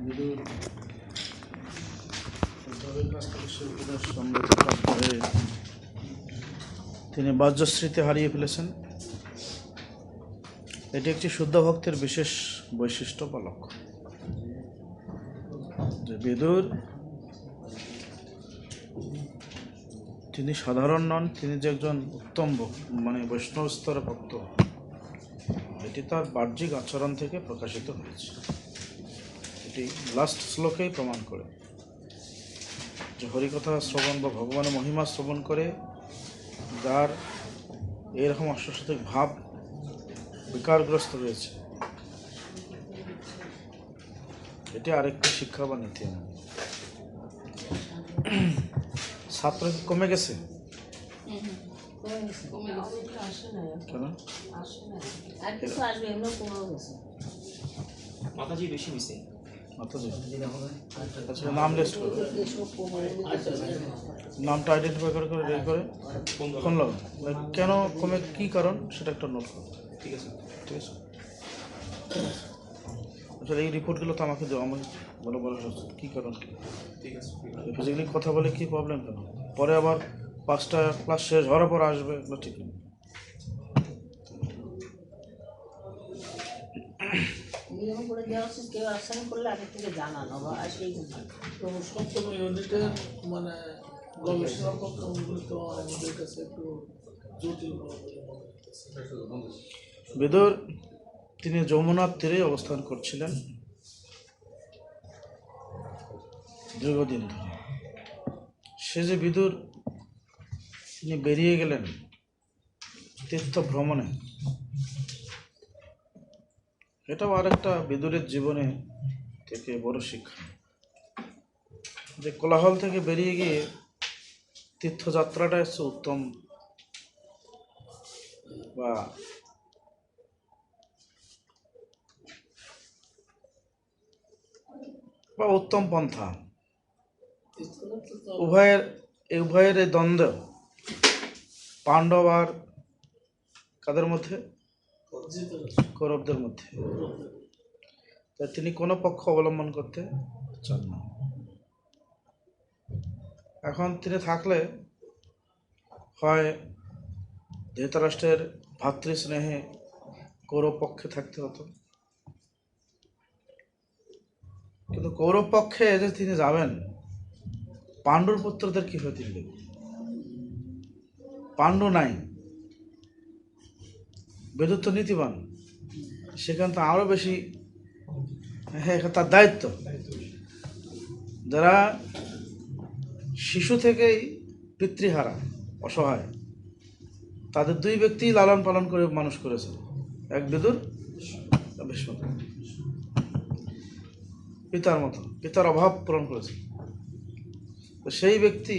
বিদুর উদ্ধবের কাছ থেকে সে উপদেশ সমৃদ্ধ প্রাপ্ত হয়ে তিনি বাহ্যস্মৃতি হারিয়ে ফেলেছেন। এটি একটি শুদ্ধ ভক্তের বিশেষ বৈশিষ্ট্য বা লক্ষ্য, যে বিদুর তিনি সাধারণ নন, তিনি যে একজন উত্তম বৈষ্ণব স্তরের ভক্ত, এটি তার বাহ্যিক আচরণ থেকে প্রকাশিত হয়েছে। এটি লাস্ট শ্লোকেই প্রমাণ করে যে হরিকথা শ্রবণ বা ভগবানের মহিমা শ্রবণ করে যার এরকম আশ্বাসিক ভাব বিকারগ্রস্ত রয়েছে, এটি আরেকটি শিক্ষা বা নীতি। ছাত্র কমে গেছে কেন? মাতাজি বেশি মিশে। আচ্ছা, নাম লিস্ট করো, নামটা আইডেন্টিফাই করে রেডি করে কোন লোক কেন কমে, কি কারণ সেটা একটা নোট করো। ঠিক আছে, ঠিক আছে। আসলে এই রিপোর্টগুলো তো আমাকে দেওয়া, আমাকে বলো কী কারণ, কি ঠিক আছে। ফিজিক্যালি কথা বলে কি প্রবলেম কেন, পরে আবার 5টা ক্লাস শেষ হওয়ার পর আসবে, এগুলো ঠিক নেই। মানে গবেষণাপত্রগুলি তো আমাদের কাছে একটু জটিল। বিদুর তিনি যমুনার তীরে অবস্থান করছিলেন দীর্ঘদিন ধরে। সে যে বিদুর তিনি বেরিয়ে গেলেন তীর্থ ভ্রমণে, এটাও আরেকটা বিদুরের জীবনে থেকে বড় শিক্ষা, যে কোলাহল থেকে বেরিয়ে গিয়ে তীর্থযাত্রাটা হচ্ছে উত্তম বা উত্তম পন্থা। উভয়ের এই দ্বন্দ্ব পাণ্ডব আর কাদের মধ্যে? কৌরবদের মধ্যে। তাই তিনি কোনো পক্ষ অবলম্বন করতে চান না। এখন তিনি থাকলে হয় ধৃতরাষ্ট্রের ভাতৃস্নেহে কৌরব পক্ষে থাকতে হতো, কিন্তু কৌরব পক্ষে যে তিনি যাবেন, পাণ্ডুর পুত্রদের কি হয়ে তিনি দেখবেন? পাণ্ডু নাই, বিদুর তো নীতিবান, সেখানে তো আরো বেশি তার দায়িত্ব। যারা শিশু থেকেই পিতৃহারা, অসহায়, তাদের 2 ব্যক্তি লালন পালন করে মানুষ করেছে, এক বিদুর, ভীষ্মদেব। পিতার মতো, পিতার অভাব পূরণ করেছে। তো সেই ব্যক্তি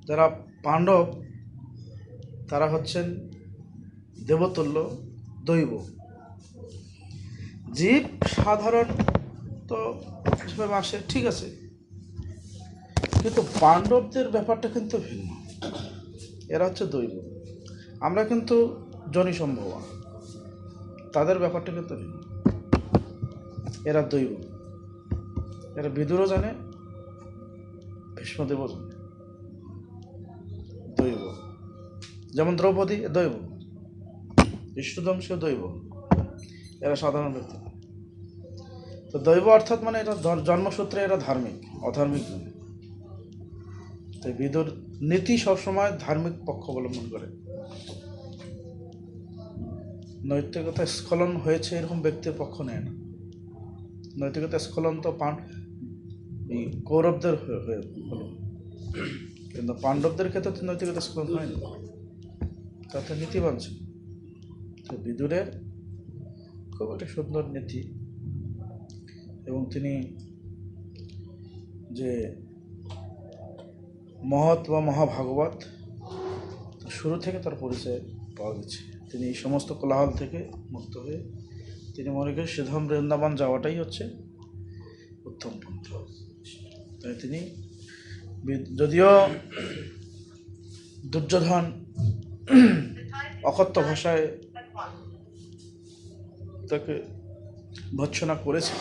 যারা পাণ্ডব, তারা হচ্ছেন দেবতুল্য দৈব জীব। সাধারণ তো যেভাবে আসে ঠিক আছে, কিন্তু পাণ্ডবদের ব্যাপারটা কিন্তু ভিন্ন। এরা হচ্ছে দৈব, আমরা কিন্তু জনি সম্ভব, তাদের ব্যাপারটা কিন্তু ভিন্ন। এরা দৈব, এরা বিদুরও জানে, ভীষ্মদেবও জানে, দৈব। যেমন দ্রৌপদী দৈব, বিষ্ণুদংশীয় দৈব, এরা সাধারণ ব্যক্তি। তো দৈব অর্থাৎ মানে এটা জন্মসূত্রে এরা ধার্মিক, অধার্মিক নয়। তাই বিদুর নীতি সবসময় ধার্মিক পক্ষ অবলম্বন করে। নৈতিকতা স্খলন হয়েছে এরকম ব্যক্তির পক্ষ নেয় না। নৈতিকতা স্খলন তো কৌরবদের হলো, কিন্তু পাণ্ডবদের ক্ষেত্রে তো নৈতিকতা স্খলন হয়নি, তাতে নীতিবান ছিল। তো বিদুরের খুব একটা সুন্দর নীতি, এবং তিনি যে মহৎ বা মহাভাগবত, শুরু থেকে তার পরিচয় পাওয়া গেছে। তিনি এই সমস্ত কোলাহল থেকে মুক্ত হয়ে তিনি মনে করেন সিধাম বৃন্দাবন যাওয়াটাই হচ্ছে উত্তম পন্থা। তাই তিনি, যদিও দুর্যোধন অকথ্য ভাষায় তাকে ভৎসনা করেছে।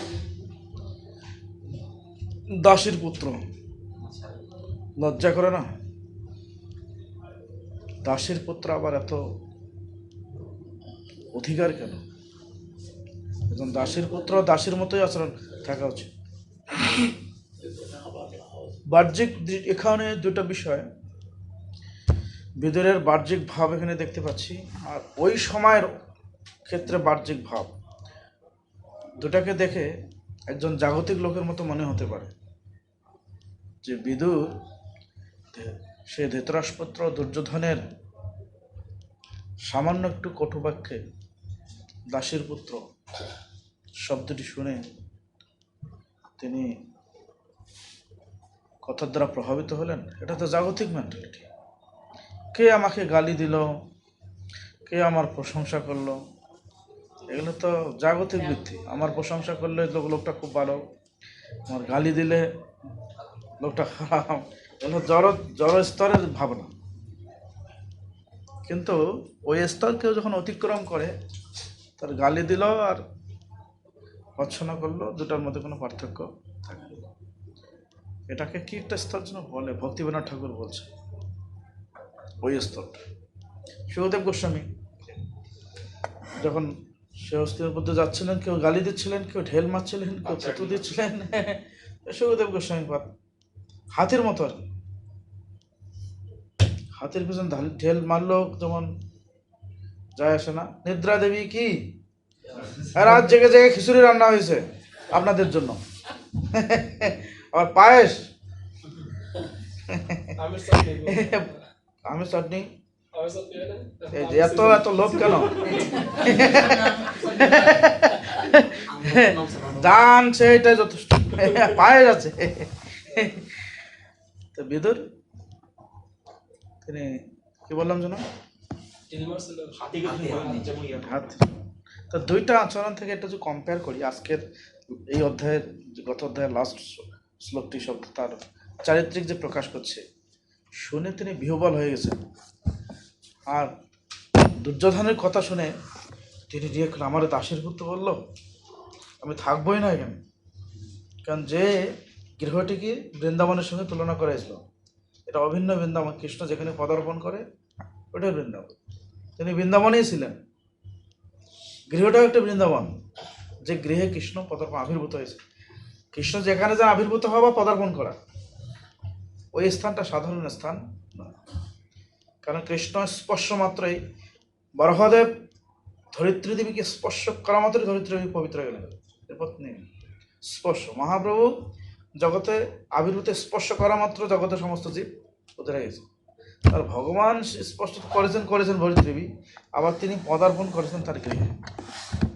দাসীর পুত্র, লজ্জা করে না? দাসীর পুত্র আবার এত অধিকার কেন? একজন দাসীর পুত্র দাসীর মতোই আচরণ থাকা উচিত। বাহ্যিক এখানে দুটো বিষয়, বিদুরের বাহ্যিক ভাব এখানে দেখতে পাচ্ছি, আর ওই সময়ের ক্ষেত্রে বাহ্যিক ভাব, দুটাকে দেখে একজন জাগতিক লোকের মতো মনে হতে পারে যে বিদুর সে ধৃতরাষ্ট্রপুত্র দুর্যোধনের সামান্য একটু কটুবাক্যে দাসীর পুত্র শব্দটি শুনে তিনি কথার দ্বারা প্রভাবিত হলেন। এটা তো জাগতিক মেন্টালিটি। কে আমাকে গালি দিল, কে আমার প্রশংসা করলো, এগুলো তো জাগতিক বৃত্তি। আমার প্রশংসা করলে লোকটা খুব ভালো, আমার গালি দিলে লোকটা খারাপ, এগুলো জড় স্তরের ভাবনা। কিন্তু ওই স্তর কেউ যখন অতিক্রম করে, তার গালি দিল আর ভৎসনা করলো, দুটার মধ্যে কোনো পার্থক্য থাকে না। এটাকে কি একটা স্তর যেন বলে, ভক্তিবিনোদ ঠাকুর বলছে ওই স্তরটা। সুখদেব গোস্বামী যখন সে হস্তিনাপুরে যাচ্ছিলেন, কেউ গালি দিচ্ছিলেন, কেউ ঢেল মারছিলেন, কেউ চেতু দিচ্ছিলেন, সুখদেব গোস্বামী হাতির মতো আর কি। হাতির পিছন ঢেল মারলো যেমন যায় আসে না। নিদ্রা দেবী কি রাত জেগে জেগে খিচুড়ি রান্না হয়েছে আপনাদের জন্য, আর পায়েস, আমের চাটনি, এত এত লোভ কেন? দান সেইটাই যথেষ্ট, পায়েস আছে। তো বিদুর তিনি কি বললাম যেন, হাত। তো দুইটা আচরণ থেকে এটা যদি কম্পেয়ার করি, আজকের এই অধ্যায়ের, গত অধ্যায়ের লাস্ট শ্লোকটি শব্দ তার চারিত্রিক যে প্রকাশ করছে, শুনে তিনি বিহ্বল হয়ে গেছেন। আর দুর্যোধনের কথা শুনে তিনি রিয়েক্ট, আমার দাসের পুত্র বললো, আমি থাকবোই না এখানে। কারণ যে গৃহটিকে বৃন্দাবনের সঙ্গে তুলনা করা হয়েছিল, এটা অভিন্ন বৃন্দাবন, কৃষ্ণ যেখানে পদার্পণ করে ওটাই বৃন্দাবন। তিনি বৃন্দাবনেই ছিলেন, গৃহটাও একটা বৃন্দাবন, যে গৃহে কৃষ্ণ পদার্পণ আবির্ভূত হয়েছে। কৃষ্ণ যেখানে যা আবির্ভূত হওয়া বা পদার্পণ করা, ওই স্থানটা সাধারণ স্থান নয়। কারণ কৃষ্ণ স্পর্শ মাত্রই, বরাহদেব ধরিত্রী দেবীকে স্পর্শ করা মাত্রই ধরিত্রী দেবী পবিত্র হয়ে গেলেন, পত্নী। স্পর্শ, মহাপ্রভু জগতে আবির্ভূত স্পর্শ করা মাত্র জগতে সমস্ত জীব উতরে গেছে। আর ভগবান স্পষ্ট করেছেন ধরিত্রী, আবার তিনি পদার্পণ করেছেন তার গৃহে।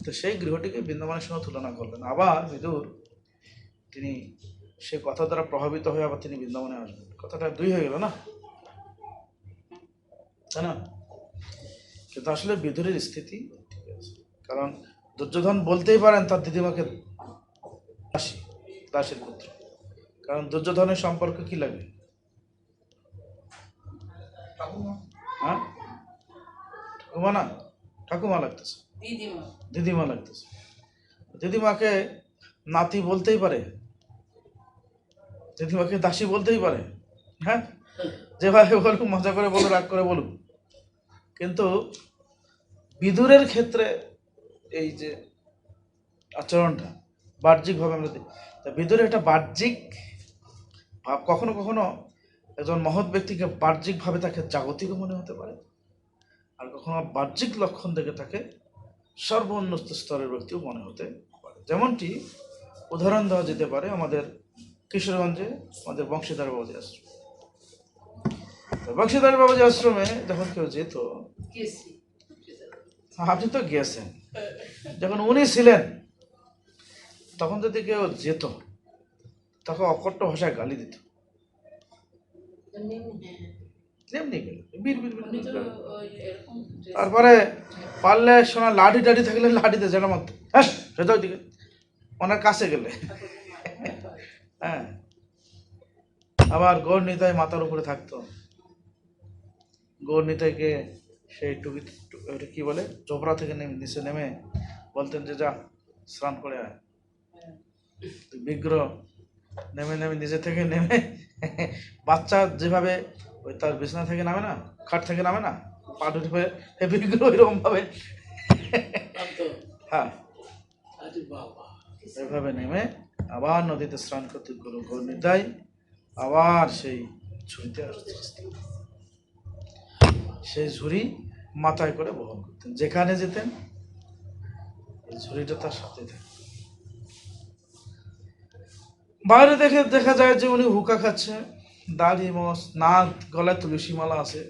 তো সেই গৃহটিকে বৃন্দাবনের সঙ্গে তুলনা করলেন। আবার বিদুর তিনি সে কথা দ্বারা প্রভাবিত হয়ে আবার তিনি বৃন্দাবনে আসবেন, কথাটা দুই হয়ে গেল না, তাই না? কিন্তু আসলে বিদুরের স্থিতি ঠিক আছে, কারণ দুর্যোধন বলতেই পারেন তার দিদিমাকে দাসী, দাসের পুত্র। কারণ দুর্যোধনের সম্পর্ক কি লাগে? হ্যাঁ, ঠাকুমা না, ঠাকুমা লাগতেছে, দিদিমা লাগতেছে। দিদিমাকে নাতি বলতেই পারে, দিদিমাকে দাসী বলতেই পারে, হ্যাঁ, যেভাবে বলুক, মজা করে বলুক, রাগ করে বলুক। কিন্তু বিদুরের ক্ষেত্রে এই যে আচরণটা বাহ্যিকভাবে আমরা দেখি, বিদুরের একটা বাহ্যিক ভাব, কখনো কখনো একজন মহৎ ব্যক্তিকে বাহ্যিকভাবে তাকে জাগতিকও মনে হতে পারে, আর কখনো বাহ্যিক লক্ষণ দেখে তাকে সর্বোন্নত স্তরের ব্যক্তিও মনে হতে পারে। যেমনটি উদাহরণ দেওয়া যেতে পারে আমাদের কিশোরগঞ্জে আমাদের বংশীধর বাবাজি আশ্রম। বংশীধর বাবাজি আশ্রমে যখন কেউ যেত, আপনি তো গেছেন, যখন উনি ছিলেন তখন যদি কেউ যেত, তাকে অকট্ট ভাষায় গালি দিত, এমনি গেল বীর বীর বীর বীর করে। তারপরে পারলে শোনা লাঠি টাঠি থাকলে লাঠিতে যেটা মারত, হ্যাঁ সেটা ওইদিকে ওনার কাছে গেলে। হ্যাঁ, আবার গৌর নিতাই মাথার উপরে থাকতো, গৌর নিতাইকে সেই টুকি, ওটা কি বলে, চোপড়া থেকে নিচে নেমে বলতেন যে যা স্নান করে আয়। তো বিগ্রহ নেমে নেমে নিজে থেকে নেমে বাচ্চা যেভাবে ওই তার বিছানা থেকে নামে না, খাট থেকে নামে না, পা দুটি হয়ে বিগ্রহ এরকম ভাবে আচ্ছা, হ্যাঁ আরে বাবা, এভাবে নেমে আবার নদীতে স্নান করতে গরু ঘূর্ণি দেয়, আবার সেই ঝুড়িতে আসতে সেই ঝুড়ি মাথায় করে বহন করতেন, যেখানে যেতেন এই ঝুড়িটা তার সাথে থাকে। বাইরে দেখে দেখা যায় যে উনি হুকা খাচ্ছে, দাড়ি মস, নাক গলায় তুলসী মালা আছে,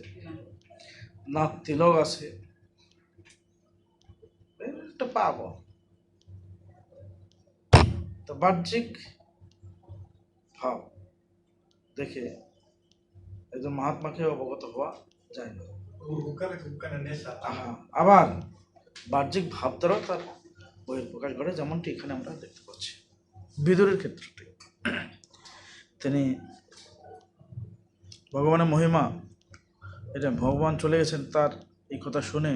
নাক তিলক আছে, একটা পাবো। তো বাহ্যিক ভাব দেখে একজন মহাত্মাকে অবগত হওয়া যায় না। আবার বাহ্যিক ভাব দ্বারাও তার বহির প্রকাশ ঘটে, যেমনটি এখানে আমরা দেখতে পাচ্ছি বিদুরের ক্ষেত্রটি। তিনি ভগবানের মহিমা, এটা ভগবান চলে গেছেন তার এই কথা শুনে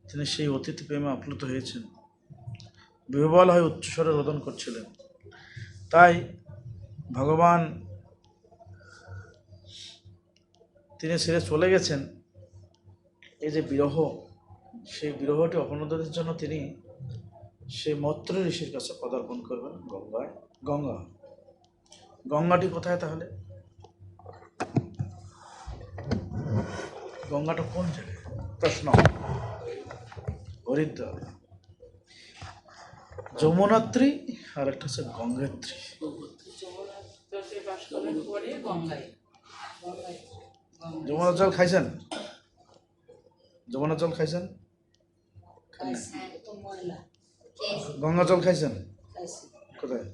তিনি সেই অতিথি প্রেমে আপ্লুত হয়েছেন, বিহ্বল হয়ে উচ্চস্বরে রোদন করছিলেন। তাই ভগবান তিনি ছেড়ে চলে গেছেন, এই যে বিরহ, সেই বিরহটি অপনোদনের জন্য তিনি সেই মৈত্র ঋষির কাছে পদার্পণ করবেন গঙ্গায়। গঙ্গাটি কোথায় তাহলে? গঙ্গাটা কোন জায়গায়? প্রশ্ন। হরিদ্বার, যমুনাত্রী, আর একটা হচ্ছে গঙ্গোত্রী। যমুনার জল খাইছেন? যমুনার জল খাইছেন? গঙ্গা জল খাইছেন? কোথায়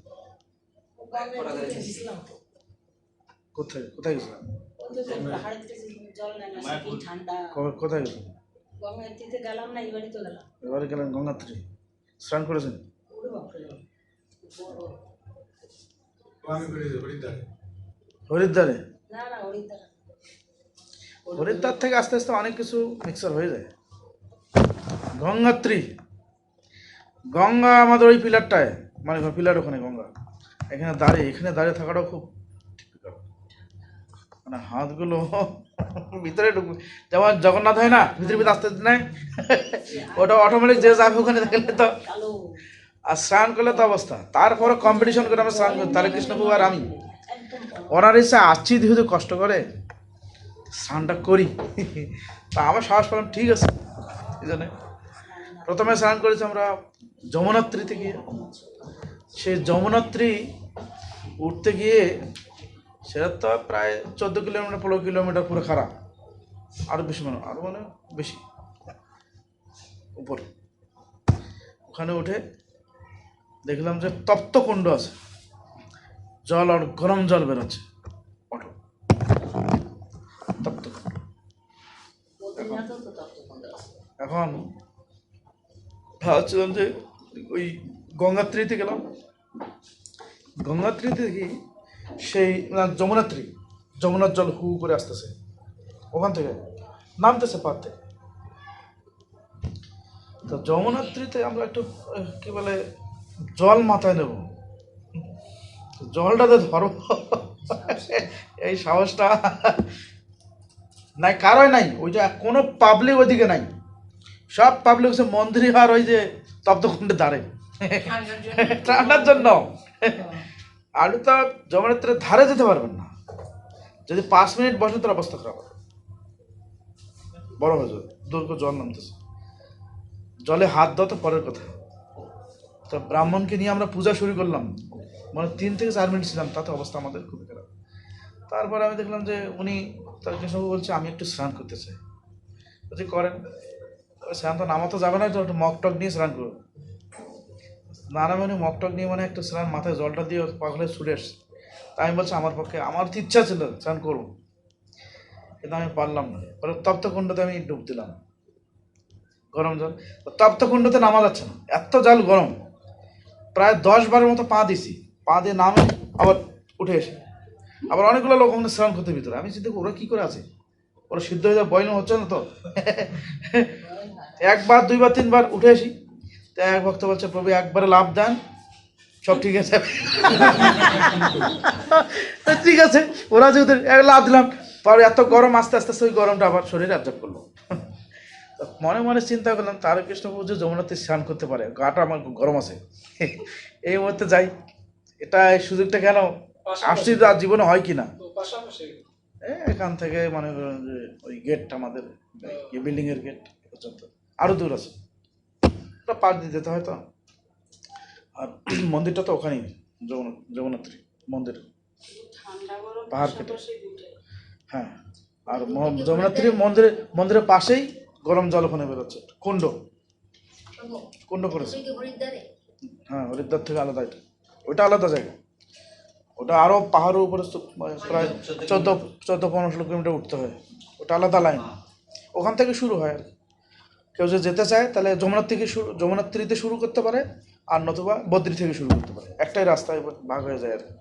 কোথায় কোথায় গেছিলেন? কোথায় গেছিলেন? এবারে গেলেন গঙ্গাত্রী, স্নান করেছেন? হরিদ্বারে? হরিদ্বার থেকে আস্তে আস্তে অনেক কিছু মিক্সার হয়ে যায়। গঙ্গাত্রী, গঙ্গা আমাদের ওই পিলারটায়, মানে পিলার ওখানে গঙ্গা, এখানে দাঁড়িয়ে থাকাটাও খুব difficult। মানে হাতগুলো ভিতরে ঢুকবে, যেমন জগন্নাথ হয় না ভিতরে ভিতরে আস্তে আস্তে নেয়, ওটা অটোমেটিক যে যাবে ওখানে গেলে তো, আর স্নান করলে তো অবস্থা। তারপরে কম্পিটিশন করে আমরা স্নান করি, তাহলে কৃষ্ণপ্রভু আর আমি, ওনার ইচ্ছা আসছি যেহেতু কষ্ট করে স্নানটা করি, তা আমার সাহস পেলাম, ঠিক আছে। এই জন্যে প্রথমে স্নান করেছি আমরা যমুনাত্রীতে গিয়ে। সেই যমুনাত্রী উঠতে গিয়ে সেটা তো প্রায় 14 কিলোমিটার 15 কিলোমিটার পুরো খারাপ, আরও বেশি আরও বেশি উপরে। ওখানে উঠে দেখলাম যে তপ্ত কুণ্ড আছে, জল আর গরম জল বেরোচ্ছে, অটো তপ্ত কুণ্ড। এখন ভাবছিলাম যে ওই গঙ্গাত্রীতে গেলাম, গঙ্গাত্রীতে দেখি সেই যমুনার জল হু করে আসতেছে, ওখান থেকে নামতেছে পার থেকে। তো যমুনাত্রীতে আমরা একটু কি বলে জল মাথায় নেব, জলটাতে ধরব, এই সাহসটা নাই, কারোই নাই। ওইটা কোনো পাবলিক ওইদিকে নাই, সব পাবলিক হচ্ছে মন্দিরে আর ওই যে তপ্তকুণ্ডে দাঁড়ে ঠান্ডার জন্য। আপনি তো যমুনাত্রীর ধারে যেতে পারবেন না, যদি 5 মিনিট বসেন তার অবস্থা খারাপ হবে, বড় হয়ে যাবে, দুর্গ জল নামতেছে, জলে হাত দেওয়া তো পরের কথা। তো ব্রাহ্মণকে নিয়ে আমরা পূজা শুরু করলাম, মানে 3 থেকে 4 মিনিট ছিলাম, তাতে অবস্থা আমাদের খুবই খারাপ। তারপরে আমি দেখলাম যে উনি, তার কৃষ্ণবাবু বলছে আমি একটু স্নান করতে চাই, বলছি করেন। স্নান তো নামা তো যাবে না, একটু মগ টক নিয়ে স্নান করবো। নানামে উনি মগ টক নিয়ে মানে একটু স্নান, মাথায় জলটা দিয়ে পাগলে ছুটে আসছে। তাই আমি বলছি আমার পক্ষে, আমার তো ইচ্ছা ছিল স্নান করবো, কিন্তু আমি পারলাম না। পরে তপ্তকুণ্ডতে আমি ডুব দিলাম, গরম জল। তপ্তকুণ্ডতে নামা যাচ্ছে না, এত জল গরম। প্রায় 10 বারের মতো পা দিছি, পা দিয়ে নামে আবার উঠে এসে আবার অনেকগুলো লোক ওখানে স্নান করতে ভিতরে। আমি চিন্তা করি ওরা কি করে আছে, ওরা সিদ্ধ হয়ে যাওয়া বয়ন হচ্ছে না তো। 1 বার 2 বার 3 বার উঠে আসি, তো এক ভক্ত বলছে প্রভু একবারে লাভ দেন, সব ঠিক আছে। তো ঠিক আছে, ওরা যেহেতু এক লাভ দিলাম, পরে এত গরম, আস্তে আস্তে আস্তে ওই গরমটা আবার শরীরে অ্যাবজর্ব করলো। তো মনে মনে চিন্তা করলাম তার কৃষ্ণ প্রভু যে যমুনাতে স্নান করতে পারে, গাটা আমার খুব গরম আছে, এই মুহূর্তে যাই, এটা এই সুযোগটা কেন আসছি, আর জীবনে হয় কি না। পাশাপাশি এখান থেকে মানে যে ওই গেট, আমাদের বিল্ডিং এর গেট পর্যন্ত আরো দূর আছে, ওটা পার দিয়ে যেতে হয় তো। আর মন্দিরটা তো ওখানেই, যমুনাত্রী মন্দির, পাহাড় কেটে। হ্যাঁ, আর যমুনাত্রী মন্দিরের পাশেই গরম জল ওখানে বেরোচ্ছে, কুণ্ড কুণ্ড করেছে। হ্যাঁ, হরিদ্বার থেকে আলাদা, এটা ওইটা আলাদা জায়গা, ওটা আরো পাহাড়ের উপরে প্রায় 14-15 কিলোমিটার উঠতে হয়, ওটা আলাদা লাইন, ওখান থেকে শুরু হয়। আর কেউ যে যেতে চায় তাহলে যমুনাত্রীতে শুরু করতে পারে, আর নতুবা বদ্রী থেকে শুরু করতে পারে, একটাই রাস্তায় ভাগ হয়ে যায় আর কি।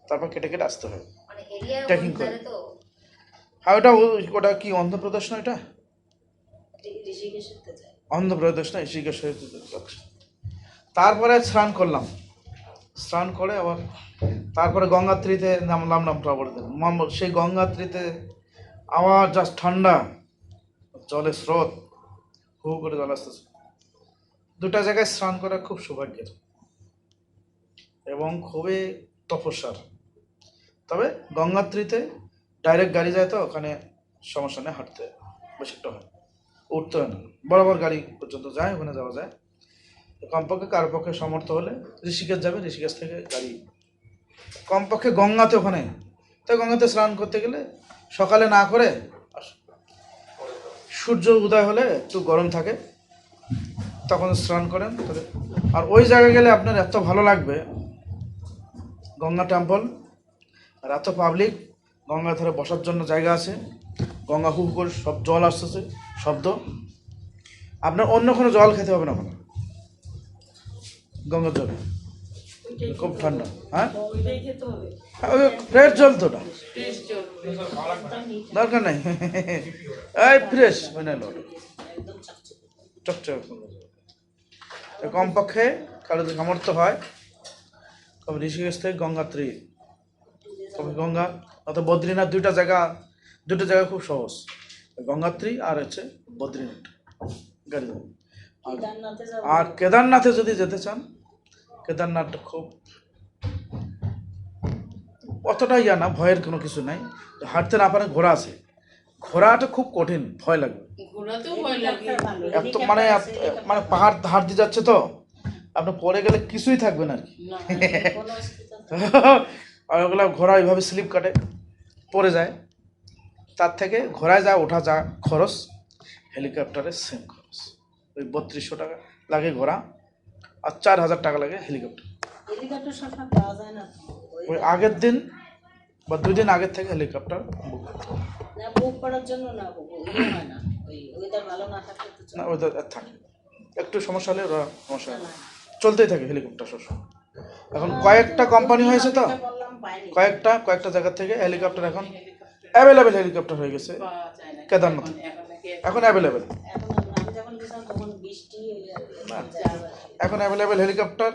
তারপর কেটে কেটে আসতে হয় ট্রেকিং করে। হ্যাঁ, ওটা কি অন্ধ্রপ্রদেশ না? এটা অন্ধ্রপ্রদেশ না, ঋষিকেশ। তারপরে স্নান করে আবার তারপরে গঙ্গাত্রীতে নামলাম প্রবর্তন। সেই গঙ্গাত্রীতে আবার জাস্ট ঠান্ডা, জলের স্রোত, হু করে জল আসতেছে। দুটা জায়গায় স্নান করা খুব সৌভাগ্যের এবং খুবই তপস্যার। তবে গঙ্গাত্রীতে ডাইরেক্ট গাড়ি যায় তো, ওখানে সমস্যা নেই, হাঁটতে বেশি একটা হয়, উঠতে হয় না, বরাবর গাড়ি পর্যন্ত যায়, ওখানে যাওয়া যায়। কমপক্ষে কারোর পক্ষে সমর্থ হলে ঋষিকেশ যাবে, ঋষিকেশ থেকে গাড়ি কমপক্ষে গঙ্গাতে, ওখানে তাই গঙ্গাতে স্নান করতে গেলে সকালে না করে সূর্য উদয় হলে একটু গরম থাকে, তখন স্নান করেন। আর ওই জায়গায় গেলে আপনার এত ভালো লাগবে, গঙ্গা টেম্পল, আর এত পাবলিক, গঙ্গা ধারে বসার জন্য জায়গা আছে, গঙ্গা হু করে সব জল আসতেছে, শব্দ, আপনার অন্য কোনো জল খেতে হবে না ওখানে, গঙ্গার জল খুব ঠান্ডা। হ্যাঁ, ফ্রেশ জল তো, ওটা দরকার নাই, এই ফ্রেশ মানে চকচক। কমপক্ষে কারো যদি সামর্থ্য হয়, তবে ঋষিকেশ থেকে গঙ্গাত্রী, তবে গঙ্গা অথবা বদ্রীনাথ, দুটো জায়গা খুব সহজ, গঙ্গাত্রী আর হচ্ছে বদ্রীনাথ গাড়ি। আর কেদারনাথে যদি যেতে চান, কেদারনাথটা খুব অতটা না, ভয়ের কোনো কিছু নাই, হাঁটতে না পারে, ঘোড়া আছে, ঘোড়াটা খুব কঠিন, ভয় লাগবে, এত মানে মানে পাহাড় হাঁট দিয়ে যাচ্ছে তো, আপনার পরে গেলে কিছুই থাকবে না আর কি। আর ওগুলো ঘোড়া এইভাবে স্লিপ কাটে, পড়ে যায়, তার থেকে ঘোড়ায় ওঠা যা খরচ, হেলিকপ্টারের সেম খরচ, ওই 3200 টাকা লাগে ঘোড়া, আর 4000 টাকা লাগে হেলিকপ্টার। ওই আগের দিন বা 2 দিন আগের থেকে হেলিকপ্টার বুক করার জন্য না, ওয়েদার থাকে, একটু সমস্যা হলে ওরা সমস্যা চলতেই থাকে হেলিকপ্টার সবসময়। এখন কয়েকটা কোম্পানি হয়েছে তো, কয়েকটা জায়গা থেকে হেলিকপ্টার এখন অ্যাভেলেবেল হেলিকপ্টার হয়ে গেছে কেদারনাথ, এখন অ্যাভেলেবেল, এখন অ্যাভেলেবেল হেলিকপ্টার,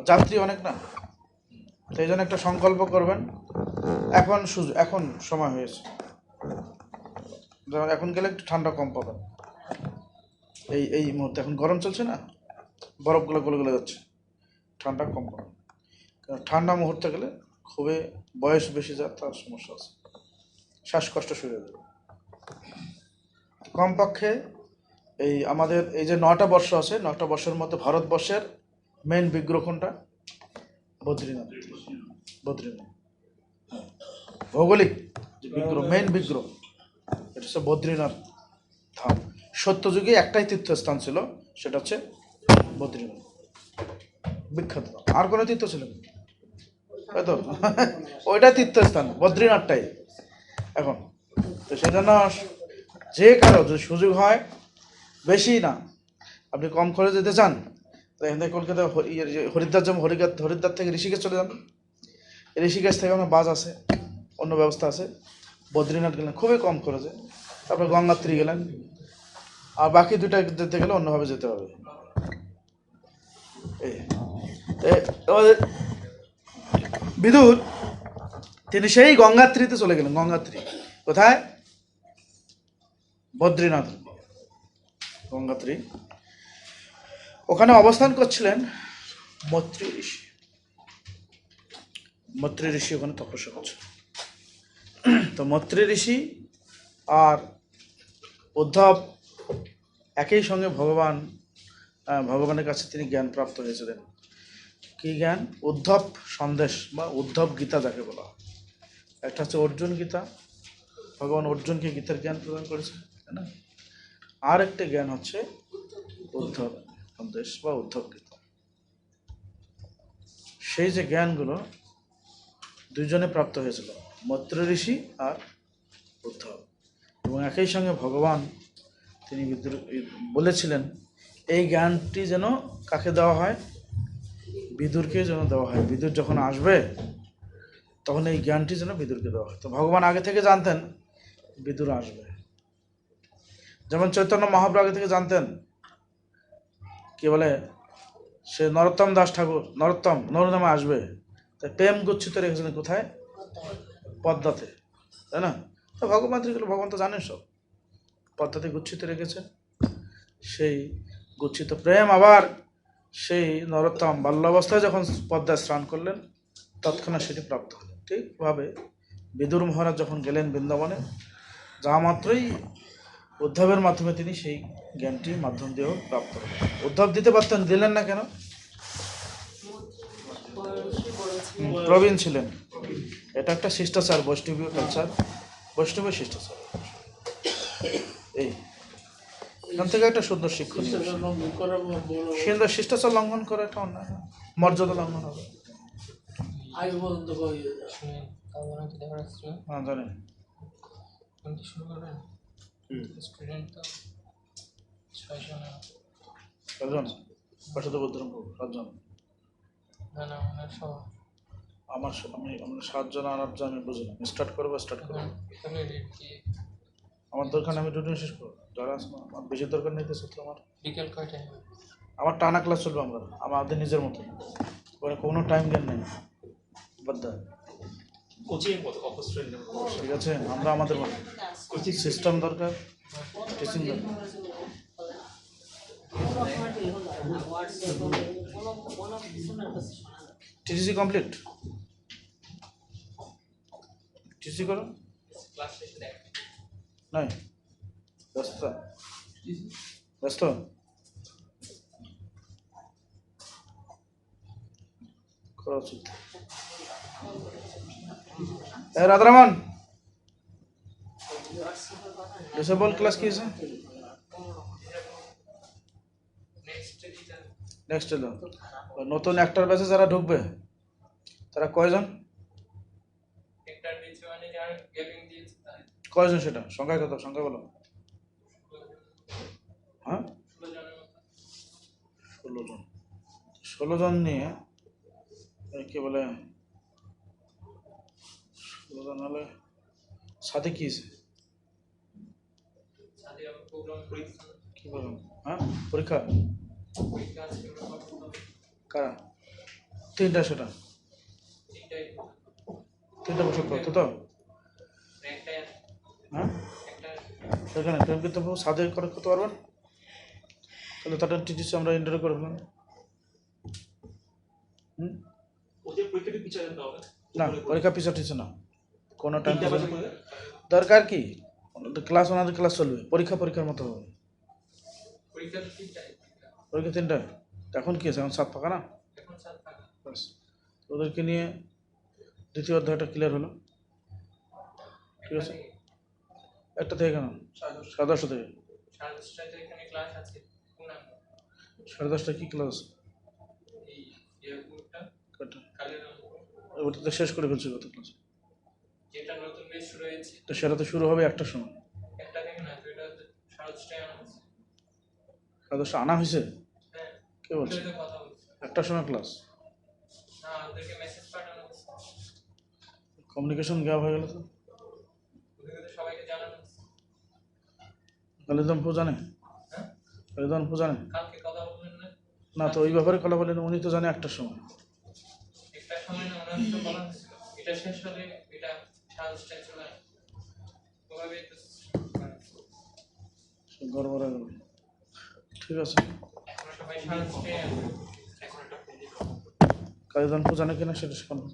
যাত্রী অনেক না, সেই জন্য একটা সংকল্প করবেন, এখন সময় হয়েছে, যেমন এখন গেলে একটু ঠান্ডা কম পাবেন, এই মুহূর্তে এখন গরম চলছে না, বরফগুলো গলে যাচ্ছে, ঠান্ডা কম পাবেন, কারণ ঠান্ডা মুহূর্তে গেলে খুবই বয়স বেশি যায়, তার সমস্যা আছে, শ্বাসকষ্ট শুরু হয়ে যাবে। কমপক্ষে এই আমাদের এই যে 9টা বর্ষ আছে, 9টা বর্ষের মধ্যে ভারতবর্ষের মেন বিগ্রহ কোনটা? বদ্রীনাথ। ভৌগোলিক যে বিগ্রহ, মেন বিগ্রহ, এটা হচ্ছে বদ্রীনাথ ধাম। সত্যযুগে একটাই তীর্থস্থান ছিল, সেটা হচ্ছে বদ্রীনাথ, বিখ্যাত। আর কোনো তীর্থ ছিল না, হয়তো ওইটাই তীর্থস্থান, বদ্রীনাথটাই এখন। তো সেই জন্য যে কারো যদি সুযোগ হয়, বেশি না, আপনি কম খরচে যেতে চান, এখান থেকে কলকাতা হরিদ্বার যেমন, হরিদ্বার থেকে ঋষিকেশ চলে যান, ঋষিকেশ থেকে আমার বাস আছে, অন্য ব্যবস্থা আছে, বদ্রীনাথ গেলেন খুবই কম খরচে, তারপর গঙ্গাত্রী গেলেন, আর বাকি দুটা যেতে গেলে অন্যভাবে যেতে হবে। আমাদের বিদুর তিনি সেই গঙ্গাত্রীতে চলে গেলেন। গঙ্গাত্রী কোথায়? বদ্রীনাথ গঙ্গাত্রী। ওখানে অবস্থান করছিলেন মৈত্রী ঋষি। মৈত্রী ঋষি ওখানে তপস্যা করছে। তো মৈত্রী ঋষি আর উদ্ধব একই সঙ্গে ভগবানের কাছে তিনি জ্ঞান প্রাপ্ত হয়েছিলেন। কি জ্ঞান? উদ্ধব সন্দেশ বা উদ্ধব গীতা যাকে বলা হয়। একটা হচ্ছে অর্জুন গীতা, ভগবান অর্জুনকে গীতার জ্ঞান প্রদান করেছে, তাই না? আর একটা জ্ঞান হচ্ছে উদ্ধব সন্দেশ বা উদ্ধব গীতা। সেই যে জ্ঞানগুলো দুইজনে প্রাপ্ত হয়েছিল, মৈত্রী ঋষি আর উদ্ধব, এবং একই সঙ্গে ভগবান তিনি বলেছিলেন এই জ্ঞানটি যেন কাকে দেওয়া হয়? বিদুরকে যেন দেওয়া হয়। বিদুর যখন আসবে তখন এই জ্ঞানটি যেন বিদুরকে দেওয়া হয়। তো ভগবান আগে থেকে জানতেন বিদুর আসবে। যেমন চৈতন্য মহাপ্রভু আগে থেকে জানতেন, কি বলে, সে নরোত্তম দাস ঠাকুর নরনামে আসবে, তাই প্রেম গচ্ছিত রেখেছিলেন কোথায়? পদ্মাতে, তাই না? তো ভগবান তো জানেন সব, পদ্মাতে গুচ্ছিত রেখেছেন। সেই গুচ্ছিত প্রেম আবার সেই নরোত্তম বাল্যাবস্থায় যখন পদ্মায় স্নান করলেন তৎক্ষণাৎ সেটি প্রাপ্ত হলেন। ঠিকভাবে বিদুর মহারাজ যখন গেলেন বৃন্দাবনে, যা মাত্রই উদ্ধবের মাধ্যমে তিনি সেই জ্ঞানটির মাধ্যম দিয়েও প্রাপ্ত হলেন। উদ্ধব দিতে পারতেন, দিলেন না কেন? প্রবীণ ছিলেন। এটা একটা শিষ্টাচার, বৈষ্ণবীয় কালচার, বৈষ্ণবের শিষ্টাচার। এই এখান থেকে একটা সুন্দর শিক্ষণীয় সেটা লঙ্ঘন করা বড় সুন্দর শিষ্টাচার লঙ্ঘন করা একটা অন্যায় না, মর্যাদা লঙ্ঘন হবে। আয়ু পর্যন্ত হয়ে যায়। শুনেন, কামনা কি দেখা যাচ্ছে? হ্যাঁ, জানেন। কোনটি শুরু করবেন? স্টুডেন্ট তো 6 জন। সাতজন, পাশে বদ্রমপুর 7 জন। না না, ওনার সহ আমরা 7 জন আর 8 জন, আমি বুঝি না। স্টার্ট করবো। এখানে রেট দিয়ে আমার দরকার নেই, আমি দুটো শেষ করবো। যারা আছে না, আমার বেশি দরকার নেই তো সত্যি। বিকেল কয়টায় হবে? আমার টানা ক্লাস চলবে, আমাদের নিজের মতো, কোনো টাইম জ্ঞান নেই। বাদ্দা কোচিং কত অফিস ট্রেনিং ঠিক আছে, আমরা আমাদের মতো কোচিং সিস্টেম দরকার, টিচিং দরকার। টিটিসি কমপ্লিট, টিটিসি করো। ক্লাস শেষে দেখ। নাই ব্যস্ত ব্যস্ত করা উচিত। রাধারমন, ডিসেবল ক্লাস কি আছে? নেক্সট এলো নতুন একটার ব্যাচে যারা ঢুকবে তারা কয়জন? একটার নিচে মানে যারা গ্যাপিং দিয়েছে তাই কয়জন সেটা সংখ্যা কত? সংখ্যা বলো। হ্যাঁ, 16 জন। 16 জন নিয়ে কি বলে, 16 জন হলে সাথে কি আছে? সাথে আবার প্রোগ্রাম পরীক্ষা। কি বলুন? হ্যাঁ, পরীক্ষা পরীক্ষা আছে, ওটা করতে হবে। কারা? 3টা, সেটা তিনটাই 3টা বছর করতে তো। একটাই আছে। হ্যাঁ, একটা সেখানে তুমি কিন্তু সাথে করে করতে পারবেন, তাহলে তাদের টিটিসি আমরা ইন্টারভিউ করে ফেলাম। ওদের পরীক্ষাটা পিছিয়ে দিতে হবে না, পরীক্ষা পিছাটিছে না, কোনো টাইম 3টা বাজে করে দরকার কি, ওনাদের ক্লাস চলবে, পরীক্ষার মতো হবে। পরীক্ষা তো তিনটাই। পরীক্ষা 3টায়, এখন কি আছে? এখন 7 ফাঁকা না, এখন 7 টাকা। ব্যাস। ওদেরকে নিয়ে দ্বিতীয় অধ্যায়টা ক্লিয়ার হলো। ঠিক আছে, একটা থেকে কেন? 10:30 থেকে 10:30টায় তো এখানে ক্লাস আছে। পূর্ণাঙ্গ 10:30টায় কি ক্লাস? এই এয়ারপোর্টটা কালের ওটা তো শেষ করে ফেলছি গত ক্লাস। যেটা নতুন বেশ শুরু হয়েছে, তো সেটা তো শুরু হবে 1টার সময়। একটা থেকে না, তো এটা 10:30টায় আনা হয়েছে। 10:30 আনা হয়েছে? হ্যাঁ, কে বলছে? ওটাতে কথা বলছি। 1টার সময় ক্লাস? না, ওদেরকে মেসেজ পাঠানো হয়েছে। কমিউনিকেশন গ্যাপ হয়ে গেল তো। ওদেরকে তো সবাইকে জানানো হয়েছে। কালিদম্পু জানে? কালীদান জানে কালকে কথা বললেন না না, তো ওই ব্যাপারে কথা বলেন, উনি তো জানে একটার সময়। একটা সময় না ওনার তো বলা হয়েছিল এটা শেষ হলে এটা সাজটাই চলে আসবে ওভাবে তো গড়বড় হয়ে গেল। ঠিক আছে, আমরা সবাই সাজটাই আসবে এখন একটা ফোন দিতে কালীদান জানে কিনা সেটা শোনো।